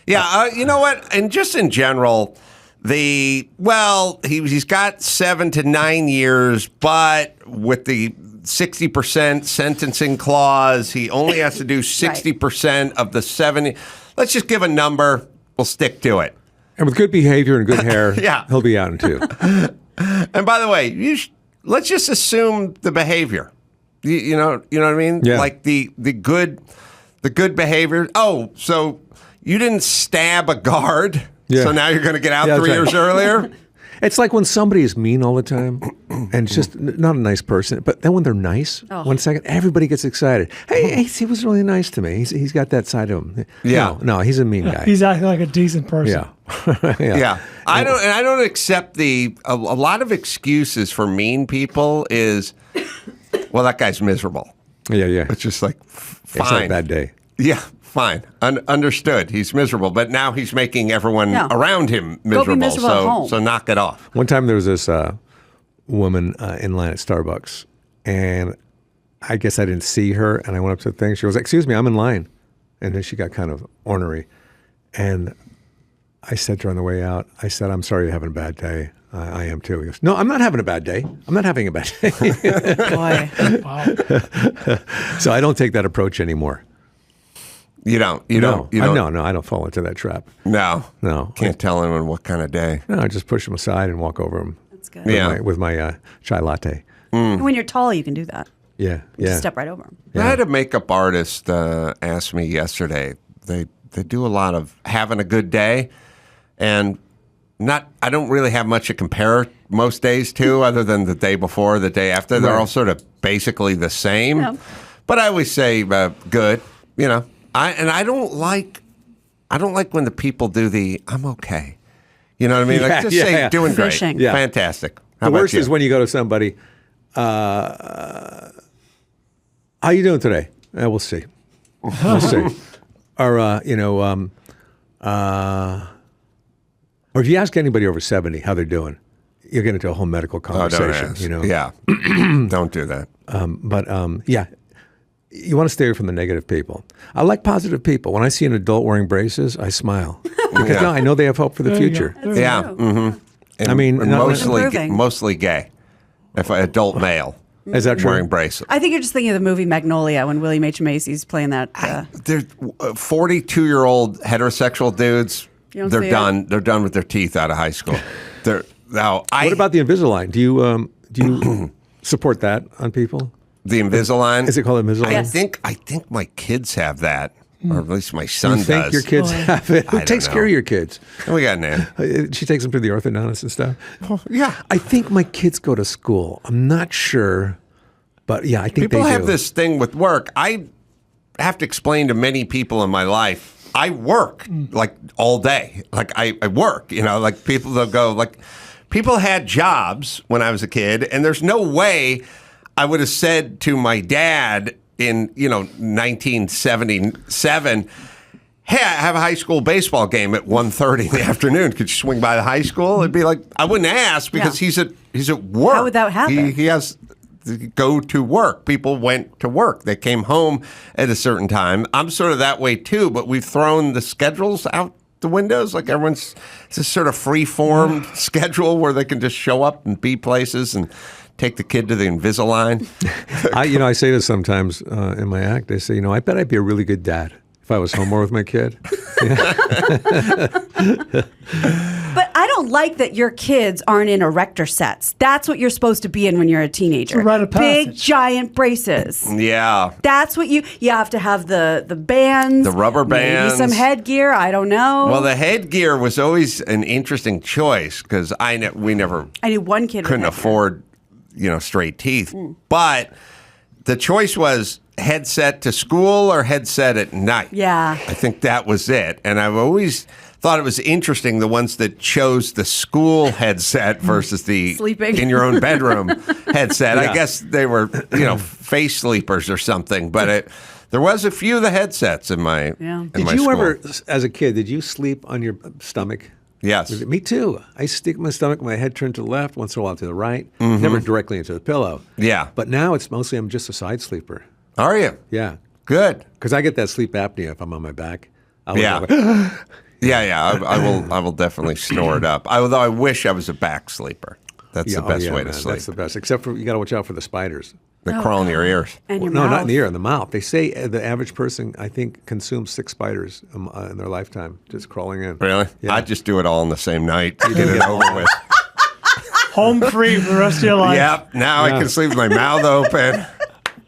Yeah, you know what? And just in general, he's got 7 to 9 years, but with the 60% sentencing clause, he only has to do 60% of the 70. Let's just give a number. We'll stick to it. And with good behavior and good hair, Yeah. he'll be out in 2. And by the way, let's just assume the behavior. You know what I mean? Yeah. Like the good behavior. Oh, so you didn't stab a guard, Yeah. so now you're going to get out Yeah, 3 that's right. years earlier? It's like when somebody is mean all the time and just not a nice person, but then when they're nice, 1 second, everybody gets excited. Hey, he was really nice to me. He's got that side of him. Yeah. No, he's a mean guy. He's acting like a decent person. Yeah. Yeah. I don't accept a lot of excuses for mean people is, well, that guy's miserable. Yeah. It's just like, It's not fine. a bad day. Yeah, fine. Understood. He's miserable, but now he's making everyone No. around him Go be miserable. miserable at home. So knock it off. One time there was this woman in line at Starbucks, and I guess I didn't see her, and I went up to the thing. She was like, "Excuse me, I'm in line," and then she got kind of ornery, and I said to her on the way out, I said, "I'm sorry you're having a bad day. I am too." He goes, "No, I'm not having a bad day. I'm not having a bad day." Boy. So I don't take that approach anymore. You don't. No, I don't fall into that trap. No. No. Can't tell anyone what kind of day. No, I just push them aside and walk over them. That's good. Yeah. With my chai latte. And when you're tall, you can do that. Yeah. Just step right over them. I had a makeup artist ask me yesterday. They do a lot of having a good day, and I don't really have much to compare most days to, other than the day before, the day after. They're all sort of basically the same. Yeah. But I always say good. You know, I don't like when the people do the I'm okay. You know what I mean? Like just say doing great, Fishing. Yeah. fantastic. How The about worst you? is when you go to somebody, how you doing today? We'll see. We'll see. Or, or if you ask anybody over 70 how they're doing, you're getting into a whole medical don't conversation, ask. you know? Yeah, don't do that. Yeah, you want to stay away from the negative people. I like positive people. When I see an adult wearing braces, I smile. Because Yeah. no, I know they have hope for the There you go. future. There you Yeah. go. Mm-hmm. And, I mean, and no, Improving. mostly gay. If an adult male Is that true? wearing braces. I think you're just thinking of the movie Magnolia when William H. Macy's playing that. They're 42-year-old heterosexual dudes. You don't They're see it? done. They're done with their teeth out of high school. What about the Invisalign? Do you support that on people? the Invisalign? Is it called Invisalign? I think my kids have that, or at least my son You think does. your kids have it? Who I don't takes care know. of your kids? We got Nan. She takes them to the orthodontist and stuff. Yeah. I think my kids go to school. I'm not sure, but yeah, I think People they have do. this thing with work. I have to explain to many people in my life, I work like all day. Like I work, you know, like people they'll go like people had jobs when I was a kid, and there's no way I would have said to my dad in, 1977, hey, I have a high school baseball game at 1:30 in the afternoon. Could you swing by the high school? It'd be like, I wouldn't ask because he's at work. How would that happen? He has to go to work. People went to work. They came home at a certain time. I'm sort of that way too, but we've thrown the schedules out the windows. Like it's a sort of free-form schedule where they can just show up and be places and take the kid to the Invisalign. I say this sometimes in my act. I say, I bet I'd be a really good dad if I was home more with my kid. But I don't like that your kids aren't in erector sets. That's what you're supposed to be in when you're a teenager. It's a rite of Big, passage. giant braces. Yeah. That's what you have to have the bands. The rubber bands. Maybe some headgear. I don't know. Well, the headgear was always an interesting choice because we never I knew one kid couldn't with headgear. afford, straight teeth. But the choice was headset to school or headset at night. Yeah. I think that was it. And I've always thought it was interesting, the ones that chose the school headset versus the Sleeping. in your own bedroom headset. I guess they were, face sleepers or something. But there was a few of the headsets in my Did you ever, as a kid, did you sleep on your stomach? Yes. Me too. I used to stick my stomach, my head turned to the left, once in a while to the right, never directly into the pillow. Yeah. But now it's mostly I'm just a side sleeper. Are you? Yeah. Good. Because I get that sleep apnea if I'm on my back. I will definitely snore it up. Although I wish I was a back sleeper. That's the best way to sleep. That's the best. Except for you got to watch out for the spiders. They crawl in your ears. And your No, mouth. not in the ear, in the mouth. They say the average person, I think, consumes 6 spiders in their lifetime, just crawling in. Really? Yeah. I just do it all in the same night to get it over with. Home free for the rest of your life. Yep. Now I can sleep with my mouth open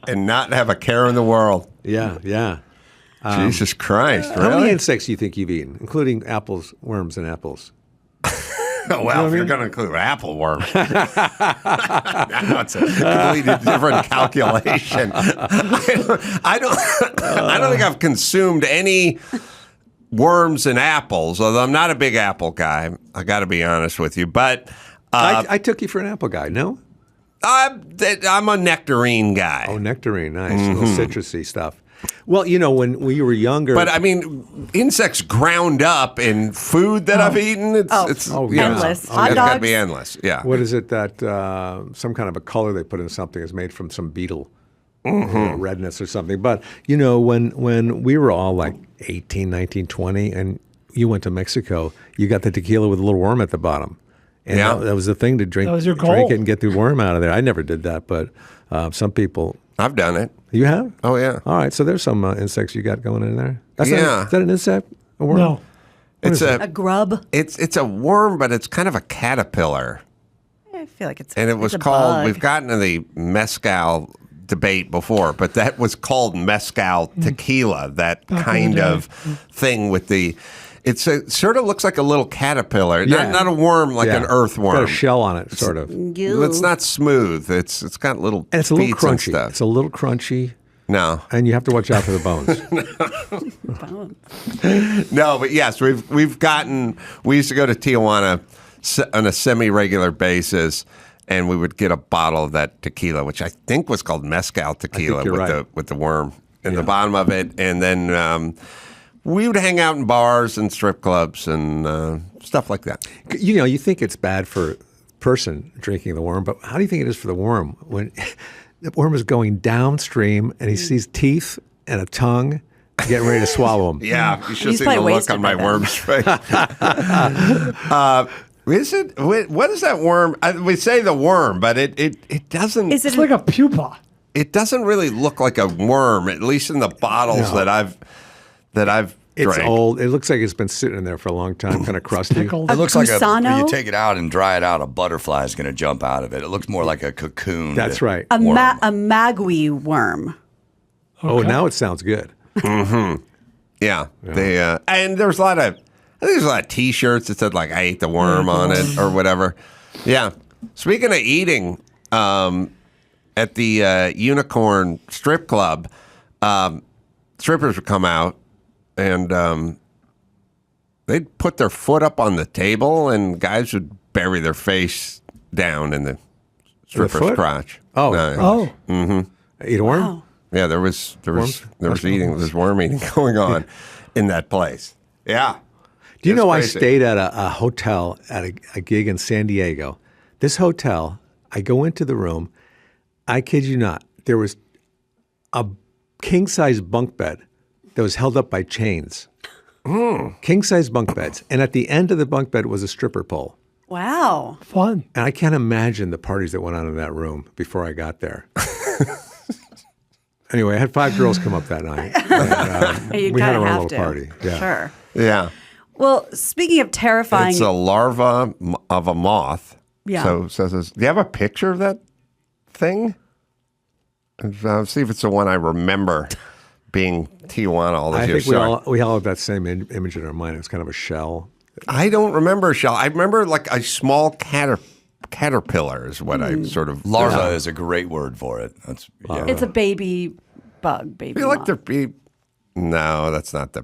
and not have a care in the world. Yeah. Jesus Christ! How many Really? insects do you think you've eaten, including apples, worms, and apples? Well, if you're going to include apple worm, now it's a completely different calculation. I don't think I've consumed any worms and apples, although I'm not a big apple guy. I got to be honest with you. But I took you for an apple guy, no? I'm a nectarine guy. Oh, nectarine, nice. Little citrusy stuff. Well, when we were younger. But I mean, insects ground up in food that I've eaten. It's endless. Hot It's got to dogs. be endless. Yeah. What is it that some kind of a color they put in something is made from some beetle, redness or something. But, when we were all like 18, 19, 20, and you went to Mexico, you got the tequila with a little worm at the bottom. And that was the thing to drink. That was your Drink goal. it and get the worm out of there. I never did that, but some people. I've done it. You have? Oh, yeah. All right, so there's some insects you got going in there. Is that an insect? A worm? No. It's A grub. It's a worm, but it's kind of a caterpillar. I feel like it's And it was it's a called, bug. we've gotten to the mezcal debate before, but that was called mezcal tequila, that kind of thing with the, it sort of looks like a little caterpillar, not a worm like an earthworm. Got a shell on it, sort of. It's not smooth. It's got little And it's a little beats and crunchy. stuff. It's a little crunchy, No. and you have to watch out for the bones. No, but yes, we used to go to Tijuana on a semi-regular basis, and we would get a bottle of that tequila, which I think was called mezcal tequila you're right. with the worm in the bottom of it. And then we would hang out in bars and strip clubs and stuff like that. You think it's bad for a person drinking the worm, but how do you think it is for the worm when the worm is going downstream and he sees teeth and a tongue getting ready to swallow him? Yeah, you should He's see the probably look wasted on my by then. worm's face. Is it? What is that worm? We say the worm, but it doesn't. Is it It's like a pupa. It doesn't really look like a worm, at least in the bottles that I've It's drank. old. It looks like it's been sitting in there for a long time, kind of crusty. Pickled. It looks like when gusano? you take it out and dry it out, a butterfly is going to jump out of it. It looks more like a cocoon. That's right. a magui worm? Oh, now it sounds good. Yeah. They and there's a lot of T-shirts that said like "I ate the worm" on it or whatever. Yeah. Speaking of eating, at the Unicorn Strip Club, strippers would come out and they'd put their foot up on the table, and guys would bury their face down in the stripper's foot? crotch. Oh. No. Oh, Eat a worm? Wow. Yeah, there was worm eating going on in that place. Yeah. Do you It's know I crazy. stayed at a hotel at a gig in San Diego? This hotel, I go into the room, I kid you not, there was a king-size bunk bed that was held up by chains. King-size bunk beds. And at the end of the bunk bed was a stripper pole. Wow. fun. And I can't imagine the parties that went on in that room before I got there. Anyway, I had 5 girls come up that night. And, You we had kind our of own have little to. party. Yeah. Sure. Yeah. Well, speaking of terrifying, It's a larva of a moth. Yeah. So it says, do you have a picture of that thing? See if it's the one I remember being Tijuana all those I years. think Sorry. we all have that same image in our mind. It's kind of a shell. I don't remember a shell. I remember like a small caterpillar is what I sort of... Larva is a great word for it. That's yeah. it's a baby bug, baby I feel like moth. there be... No, that's not the...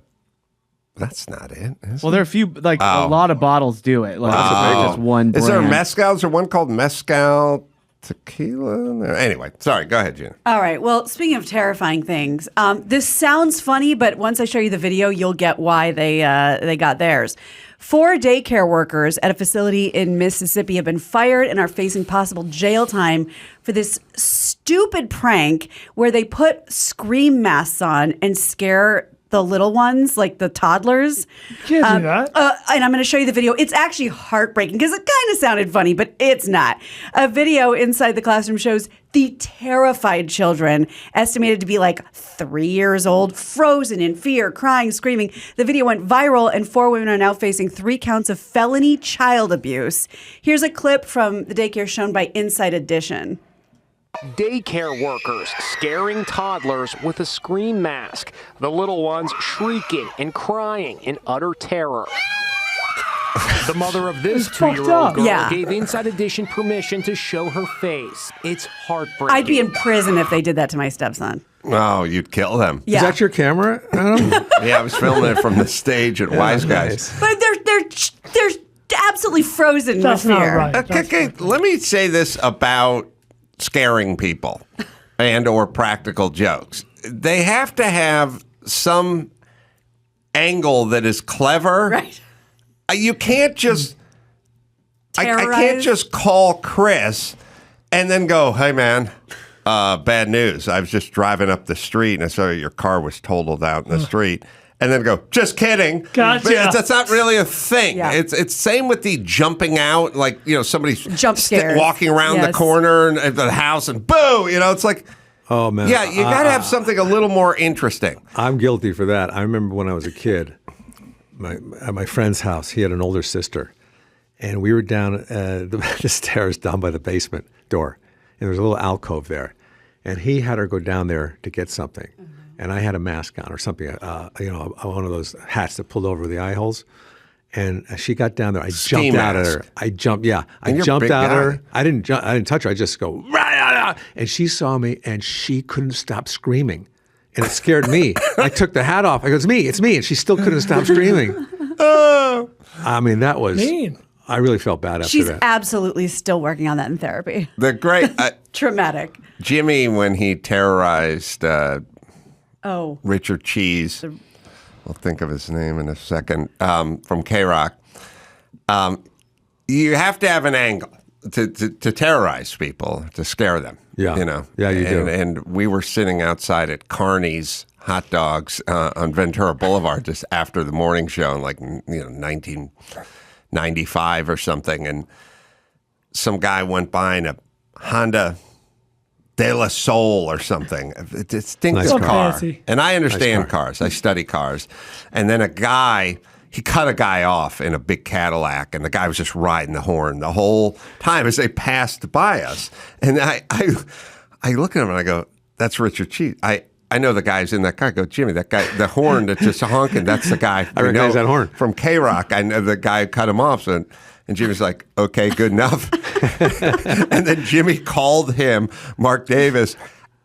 That's not it. Well, there are a few, like a lot of bottles do it. Like it's just one brand. Is there a mezcal? Is there one called mezcal tequila? Anyway, sorry. Go ahead, Gina. All right. Well, speaking of terrifying things, this sounds funny, but once I show you the video, you'll get why they got theirs. 4 daycare workers at a facility in Mississippi have been fired and are facing possible jail time for this stupid prank where they put scream masks on and scare the little ones, like the toddlers. You can't do that. And I'm going to show you the video. It's actually heartbreaking because it kind of sounded funny, but it's not. A video inside the classroom shows the terrified children, estimated to be like 3 years old, frozen in fear, crying, screaming. The video went viral, and 4 women are now facing 3 counts of felony child abuse. Here's a clip from the daycare shown by Inside Edition. Daycare workers scaring toddlers with a scream mask. The little ones shrieking and crying in utter terror. The mother of this 2-year-old girl gave Inside Edition permission to show her face. It's heartbreaking. I'd be in prison if they did that to my stepson. Oh, you'd kill them. Yeah. Is that your camera, Adam? Yeah, I was filming it from the stage at Wise Guys. Nice. But they're absolutely frozen That's with not fear. right. Okay, let me say this about scaring people and or practical jokes. They have to have some angle that is clever. Right. You can't just I Terrorize. can't just call Chris and then go, "Hey man, bad news. I was just driving up the street and I saw your car was totaled out in the street." And then go, "Just kidding." Gotcha. But that's not really a thing. Yeah. It's same with the jumping out, like, somebody's Jump scares. walking around the Yes. corner and the house and boo, it's like, Oh, man. yeah, you got to have something a little more interesting. I'm guilty for that. I remember when I was a kid, at my friend's house, he had an older sister, and we were down the stairs down by the basement door, and there was a little alcove there, and he had her go down there to get something, and I had a mask on or something, one of those hats that pulled over the eye holes, and she got down there. I jumped out at her. I jumped at her. I didn't touch her. I just go, "Rah!" And she saw me, and she couldn't stop screaming. And it scared me. I took the hat off. I go, it's me. And she still couldn't stop screaming. I mean, that was Mean. I really felt bad after She's that. absolutely still working on that in therapy. The great Traumatic. Jimmy, when he terrorized Richard Cheese, I'll think of his name in a second, from K-Rock, you have to have an angle to terrorize people, to scare them. Yeah. Yeah, you do. And we were sitting outside at Carney's Hot Dogs on Ventura Boulevard just after the morning show in 1995 or something, and some guy went by in a Honda De La Soul or something. A distinctive Nice car. Fancy. And I understand Nice car. cars. I study cars. And then he cut a guy off in a big Cadillac, and the guy was just riding the horn the whole time as they passed by us. And I look at him and I go, "That's Richard Cheese. I know the guy's in that car." I go, "Jimmy, that guy, the horn that's just honking, that's the guy. I recognize that horn. From K-Rock. I know the guy who cut him off." And Jimmy's like, "Okay, good enough." And then Jimmy called him, Mark Davis,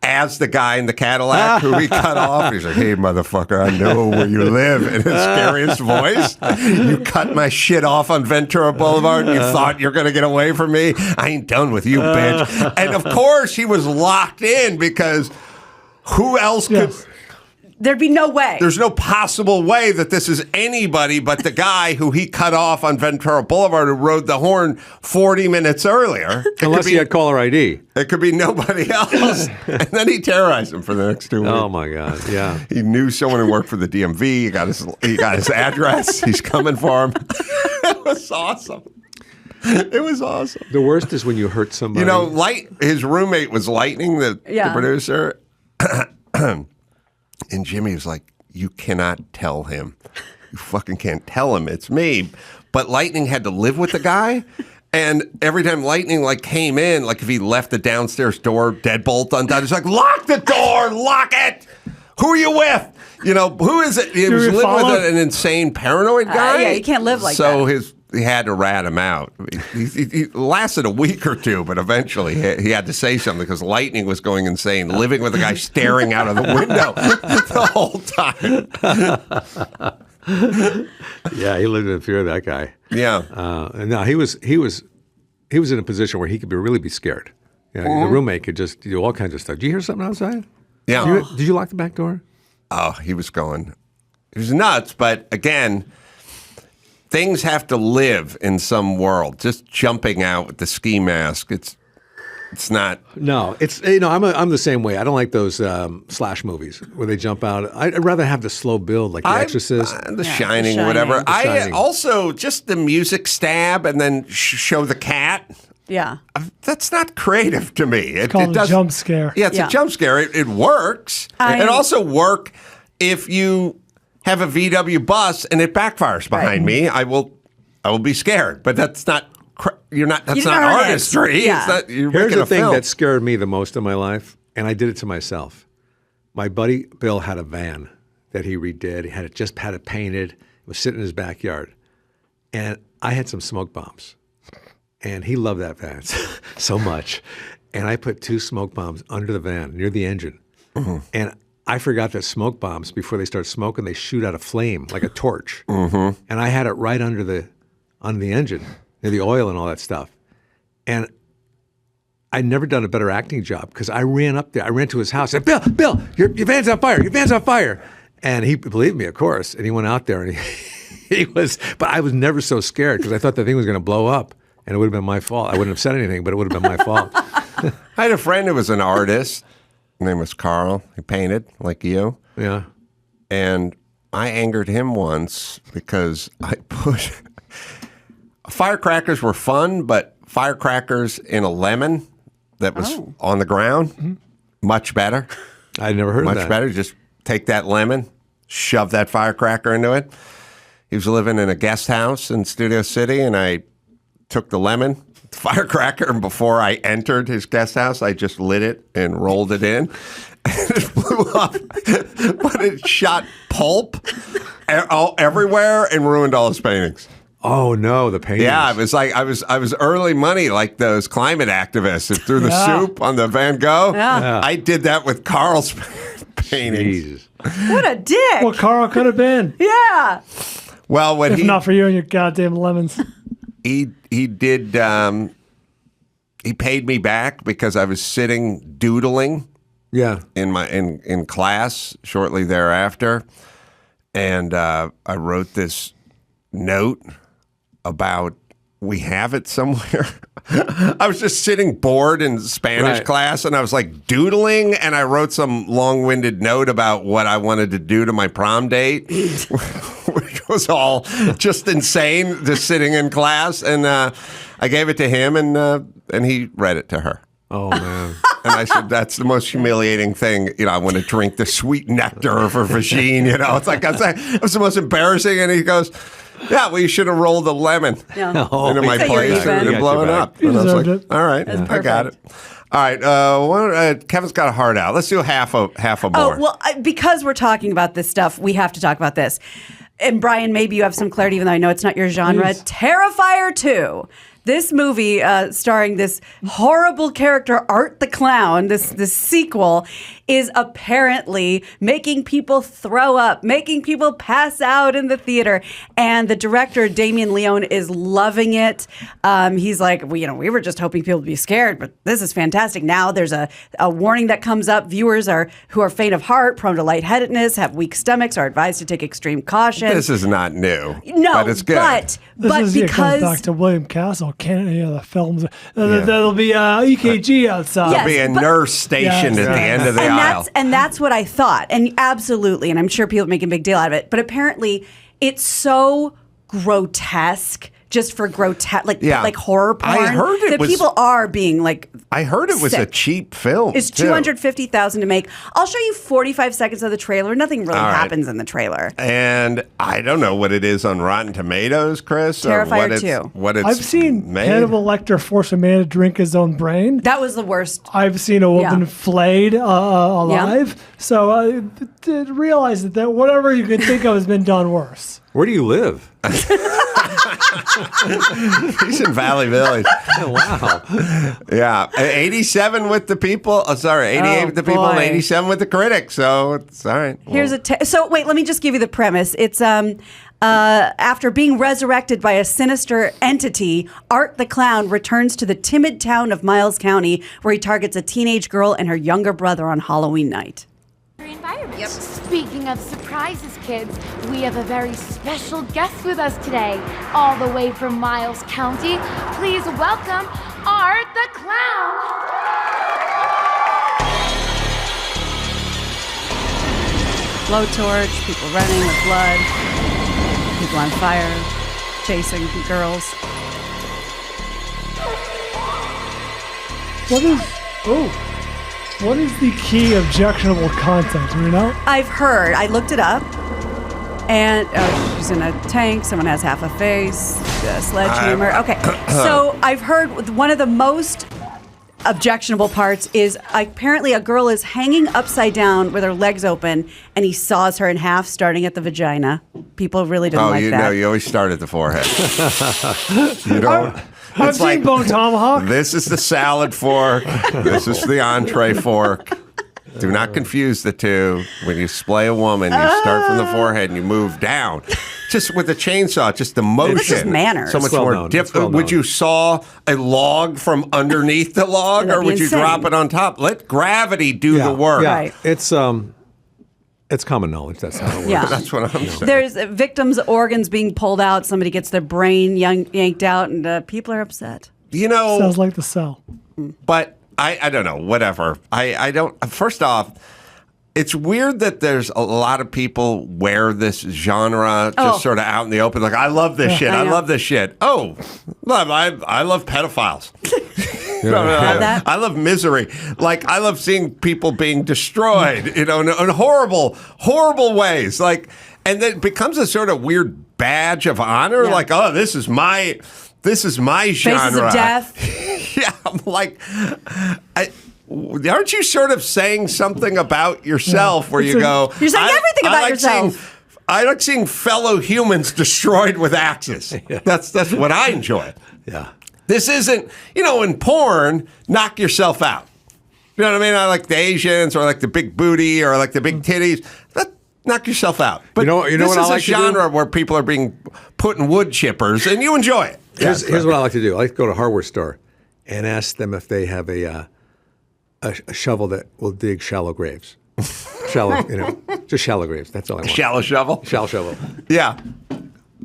as the guy in the Cadillac who he cut off. He's like, "Hey, motherfucker, I know where you live." In his scariest voice. "You cut my shit off on Ventura Boulevard. You thought you're going to get away from me? I ain't done with you, bitch." And of course, he was locked in because who else could... There'd be no way. There's no possible way that this is anybody but the guy who he cut off on Ventura Boulevard who rode the horn 40 minutes earlier. Unless he had caller ID. It could be nobody else. And then he terrorized him for the next 2 weeks. Oh, my God. Yeah. He knew someone who worked for the DMV. He got his address. He's coming for him. It was awesome. It was awesome. The worst is when you hurt somebody. His roommate was Lightning, the producer. And Jimmy was like, "You cannot tell him. You fucking can't tell him it's me." But Lightning had to live with the guy. And every time Lightning came in, if he left the downstairs door deadbolt undone, he's like, "Lock the door, lock it. Who are you with? Who is it?" He was living with an insane paranoid guy. Yeah, you can't live like that. So he had to rat him out. He lasted a week or two, but eventually he had to say something because Lightning was going insane, living with a guy staring out of the window the whole time. Yeah, he lived in fear of that guy. Yeah. No, he was in a position where he could really be scared. You know, the roommate could just do all kinds of stuff. Did you hear something outside? Yeah. Did you lock the back door? Oh, he was nuts. But again, things have to live in some world. Just jumping out with the ski mask, it's not. No, it's I'm the same way. I don't like those slash movies where they jump out. I'd rather have the slow build, like The Exorcist, The Shining, whatever. The Shining. I also just the music stab and then show the cat. Yeah. That's not creative to me. It's called a jump scare. Yeah, it's a jump scare. It works. It also work if you have a VW bus and it backfires behind me. I will be scared. But that's not. That's not artistry. Yeah. It's not, you're Here's making the a thing film. that scared me the most in my life, and I did it to myself. My buddy Bill had a van that he redid. He had it painted. It was sitting in his backyard, and I had some smoke bombs. And he loved that van so much. And I put 2 smoke bombs under the van near the engine. Mm-hmm. And I forgot that smoke bombs, before they start smoking, they shoot out a flame like a torch. Mm-hmm. And I had it right under the engine, near the oil and all that stuff. And I'd never done a better acting job because I ran up there. I ran to his house. I said, Bill, your van's on fire. Your van's on fire. And he believed me, of course. And he went out there and but I was never so scared because I thought the thing was going to blow up. And it would have been my fault. I wouldn't have said anything, but it would have been my fault. I had a friend who was an artist. His name was Carl. He painted like you. Yeah. And I angered him once because I put firecrackers were fun, but firecrackers in a lemon that was on the ground, much better. I'd never heard of that. Much better. Just take that lemon, shove that firecracker into it. He was living in a guest house in Studio City, and I took the lemon, firecracker, and before I entered his guest house, I just lit it and rolled it in. And it blew up, but it shot pulp everywhere and ruined all his paintings. Oh no, the paintings. Yeah, it was like I was early money, like those climate activists who threw the soup on the Van Gogh. Yeah. I did that with Carl's paintings. Jesus. What a dick. What Carl could have been. Yeah. Well, if not for you and your goddamn lemons. He did. He paid me back because I was sitting doodling. Yeah. In class shortly thereafter, and I wrote this note about we have it somewhere. I was just sitting bored in Spanish class, and I was like doodling, and I wrote some long-winded note about what I wanted to do to my prom date, which was all just insane, just sitting in class. And I gave it to him, and he read it to her. Oh, man. And I said, that's the most humiliating thing. You know, I want to drink the sweet nectar of her vagine. You know, it's like, it was the most embarrassing. And he goes, yeah, well, you should have rolled a lemon into my plate and blow it up. And I was like, all right, I got it. All right, Kevin's got a heart out. Let's do half a more. Oh, well, because we're talking about this stuff, we have to talk about this. And Brian, maybe you have some clarity, even though I know it's not your genre. Please. Terrifier 2. This movie, starring this horrible character, Art the Clown, this sequel, is apparently making people throw up, making people pass out in the theater. And the director, Damien Leone, is loving it. He's like, we were just hoping people would be scared, but this is fantastic. Now there's a warning that comes up. Viewers who are faint of heart, prone to lightheadedness, have weak stomachs, are advised to take extreme caution. This is not new. No, but it's good. But because it comes back to William Castle, the films. There'll be EKG outside. There'll be a nurse stationed at the end of the aisle. And that's what I thought. And absolutely, and I'm sure people are making a big deal out of it, but apparently it's so grotesque. Just for grotesque, like horror porn. I heard people are being like. I heard it was sick. a cheap film. It's $250,000 to make. I'll show you 45 seconds of the trailer. Nothing really happens in the trailer. And I don't know what it is on Rotten Tomatoes, Chris. Terrifier 2. What it's I've seen made. Hannibal Lecter force a man to drink his own brain. That was the worst. I've seen a woman flayed alive. Yeah. So I realize that whatever you could think of has been done worse. Where do you live? He's in Valley Village. Wow. Yeah, 87 with the people. 88 with the people, and boy. 87 with the critics. So it's all right. Here's so wait, let me just give you the premise. It's after being resurrected by a sinister entity, Art the Clown returns to the timid town of Miles County, where he targets a teenage girl and her younger brother on Halloween night. Environment. Yep. Speaking of surprises, kids, we have a very special guest with us today, all the way from Miles County. Please welcome Art the Clown. Blowtorch, people running with blood, people on fire, chasing girls. What is the key objectionable content? Do you know? I've heard. I looked it up. And she's in a tank. Someone has half a face. A sledgehammer. Okay. So I've heard one of the most objectionable parts is apparently a girl is hanging upside down with her legs open, and he saws her in half, starting at the vagina. People really didn't like that. Oh, you always start at the forehead. You don't. I've seen Bone Tomahawk. This is the salad fork. This is the entree fork. Do not confuse the two. When you splay a woman, you start from the forehead and you move down. Just with a chainsaw, just the motion. This is manners. So much well more known. difficult. Would you saw a log from underneath the log, That'd or be would you insane. drop it on top? Let gravity do the work. Yeah, Right. it's common knowledge. That's how it works. Yeah. That's what I'm saying. There's victims' organs being pulled out. Somebody gets their brain yanked out, and people are upset. You know, Sounds like The Cell. but I don't know, whatever. I don't, first off, it's weird that there's a lot of people wear this genre just sort of out in the open. Like, I love this shit. I know. love this shit. Oh, I love pedophiles. I love misery. Like, I love seeing people being destroyed, in horrible, horrible ways. Like, and then it becomes a sort of weird badge of honor. Yeah. Like, oh, this is my genre. Faces of death. Yeah, I'm like, aren't you sort of saying something about yourself where you go, You're saying everything about yourself. I like seeing fellow humans destroyed with axes. That's what I enjoy. Yeah. This isn't, in porn, knock yourself out. You know what I mean? I like the Asians, or I like the big booty, or I like the big titties. Knock yourself out. But You know this what I is like a to do? genre where people are being put in wood chippers, and you enjoy it. Here's what I like to do. I like to go to a hardware store and ask them if they have a shovel that will dig shallow graves. Just shallow graves. That's all I want. Shallow shovel? Shallow shovel. Yeah.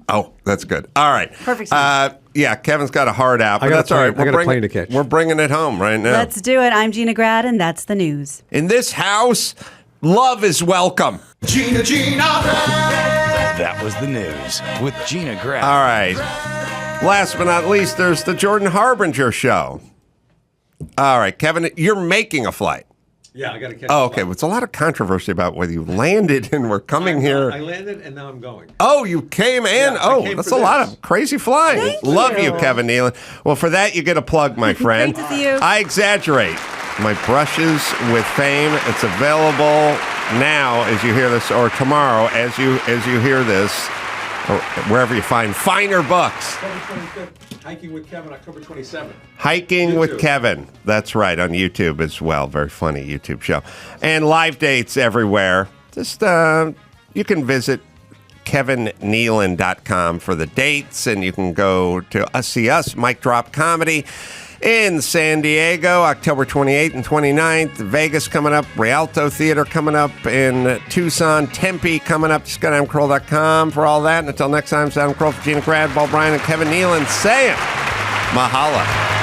Oh, that's good. All right. Perfect. Yeah, Kevin's got a hard out, but I got a that's all right. plane- I got a plane to catch. We're bringing it home right now. Let's do it. I'm Gina Grad, and that's the news. In this house, love is welcome. Gina Grad. That was the news with Gina Grad. All right. Last but not least, there's the Jordan Harbinger show. All right, Kevin, you're making a flight. Yeah, I got to catch. Oh, okay. Well, it's a lot of controversy about whether you landed and were coming here. I landed and now I'm going. Oh, you came in? Yeah, I Oh, came that's for a lot this. of crazy flying. Thank Love you, you. Kevin Nealon. Well, for that, you get a plug, my friend. Great to see you. I Exaggerate. My brushes with fame. It's available now as you hear this, or tomorrow as you hear this, or wherever you find finer books. October 25th, Hiking with Kevin, October 27th. Hiking with YouTube. Kevin. That's right, on YouTube as well. Very funny YouTube show. And live dates everywhere. Just, you can visit kevinnealon.com for the dates, and you can go to see us, Mic Drop Comedy, in San Diego, October 28th and 29th. Vegas coming up. Rialto Theater coming up in Tucson. Tempe coming up. Just go to adamcarolla.com for all that. And until next time, it's Adam Carolla for Gina Grad, Paul Bryan, and Kevin Nealon saying, Mahala.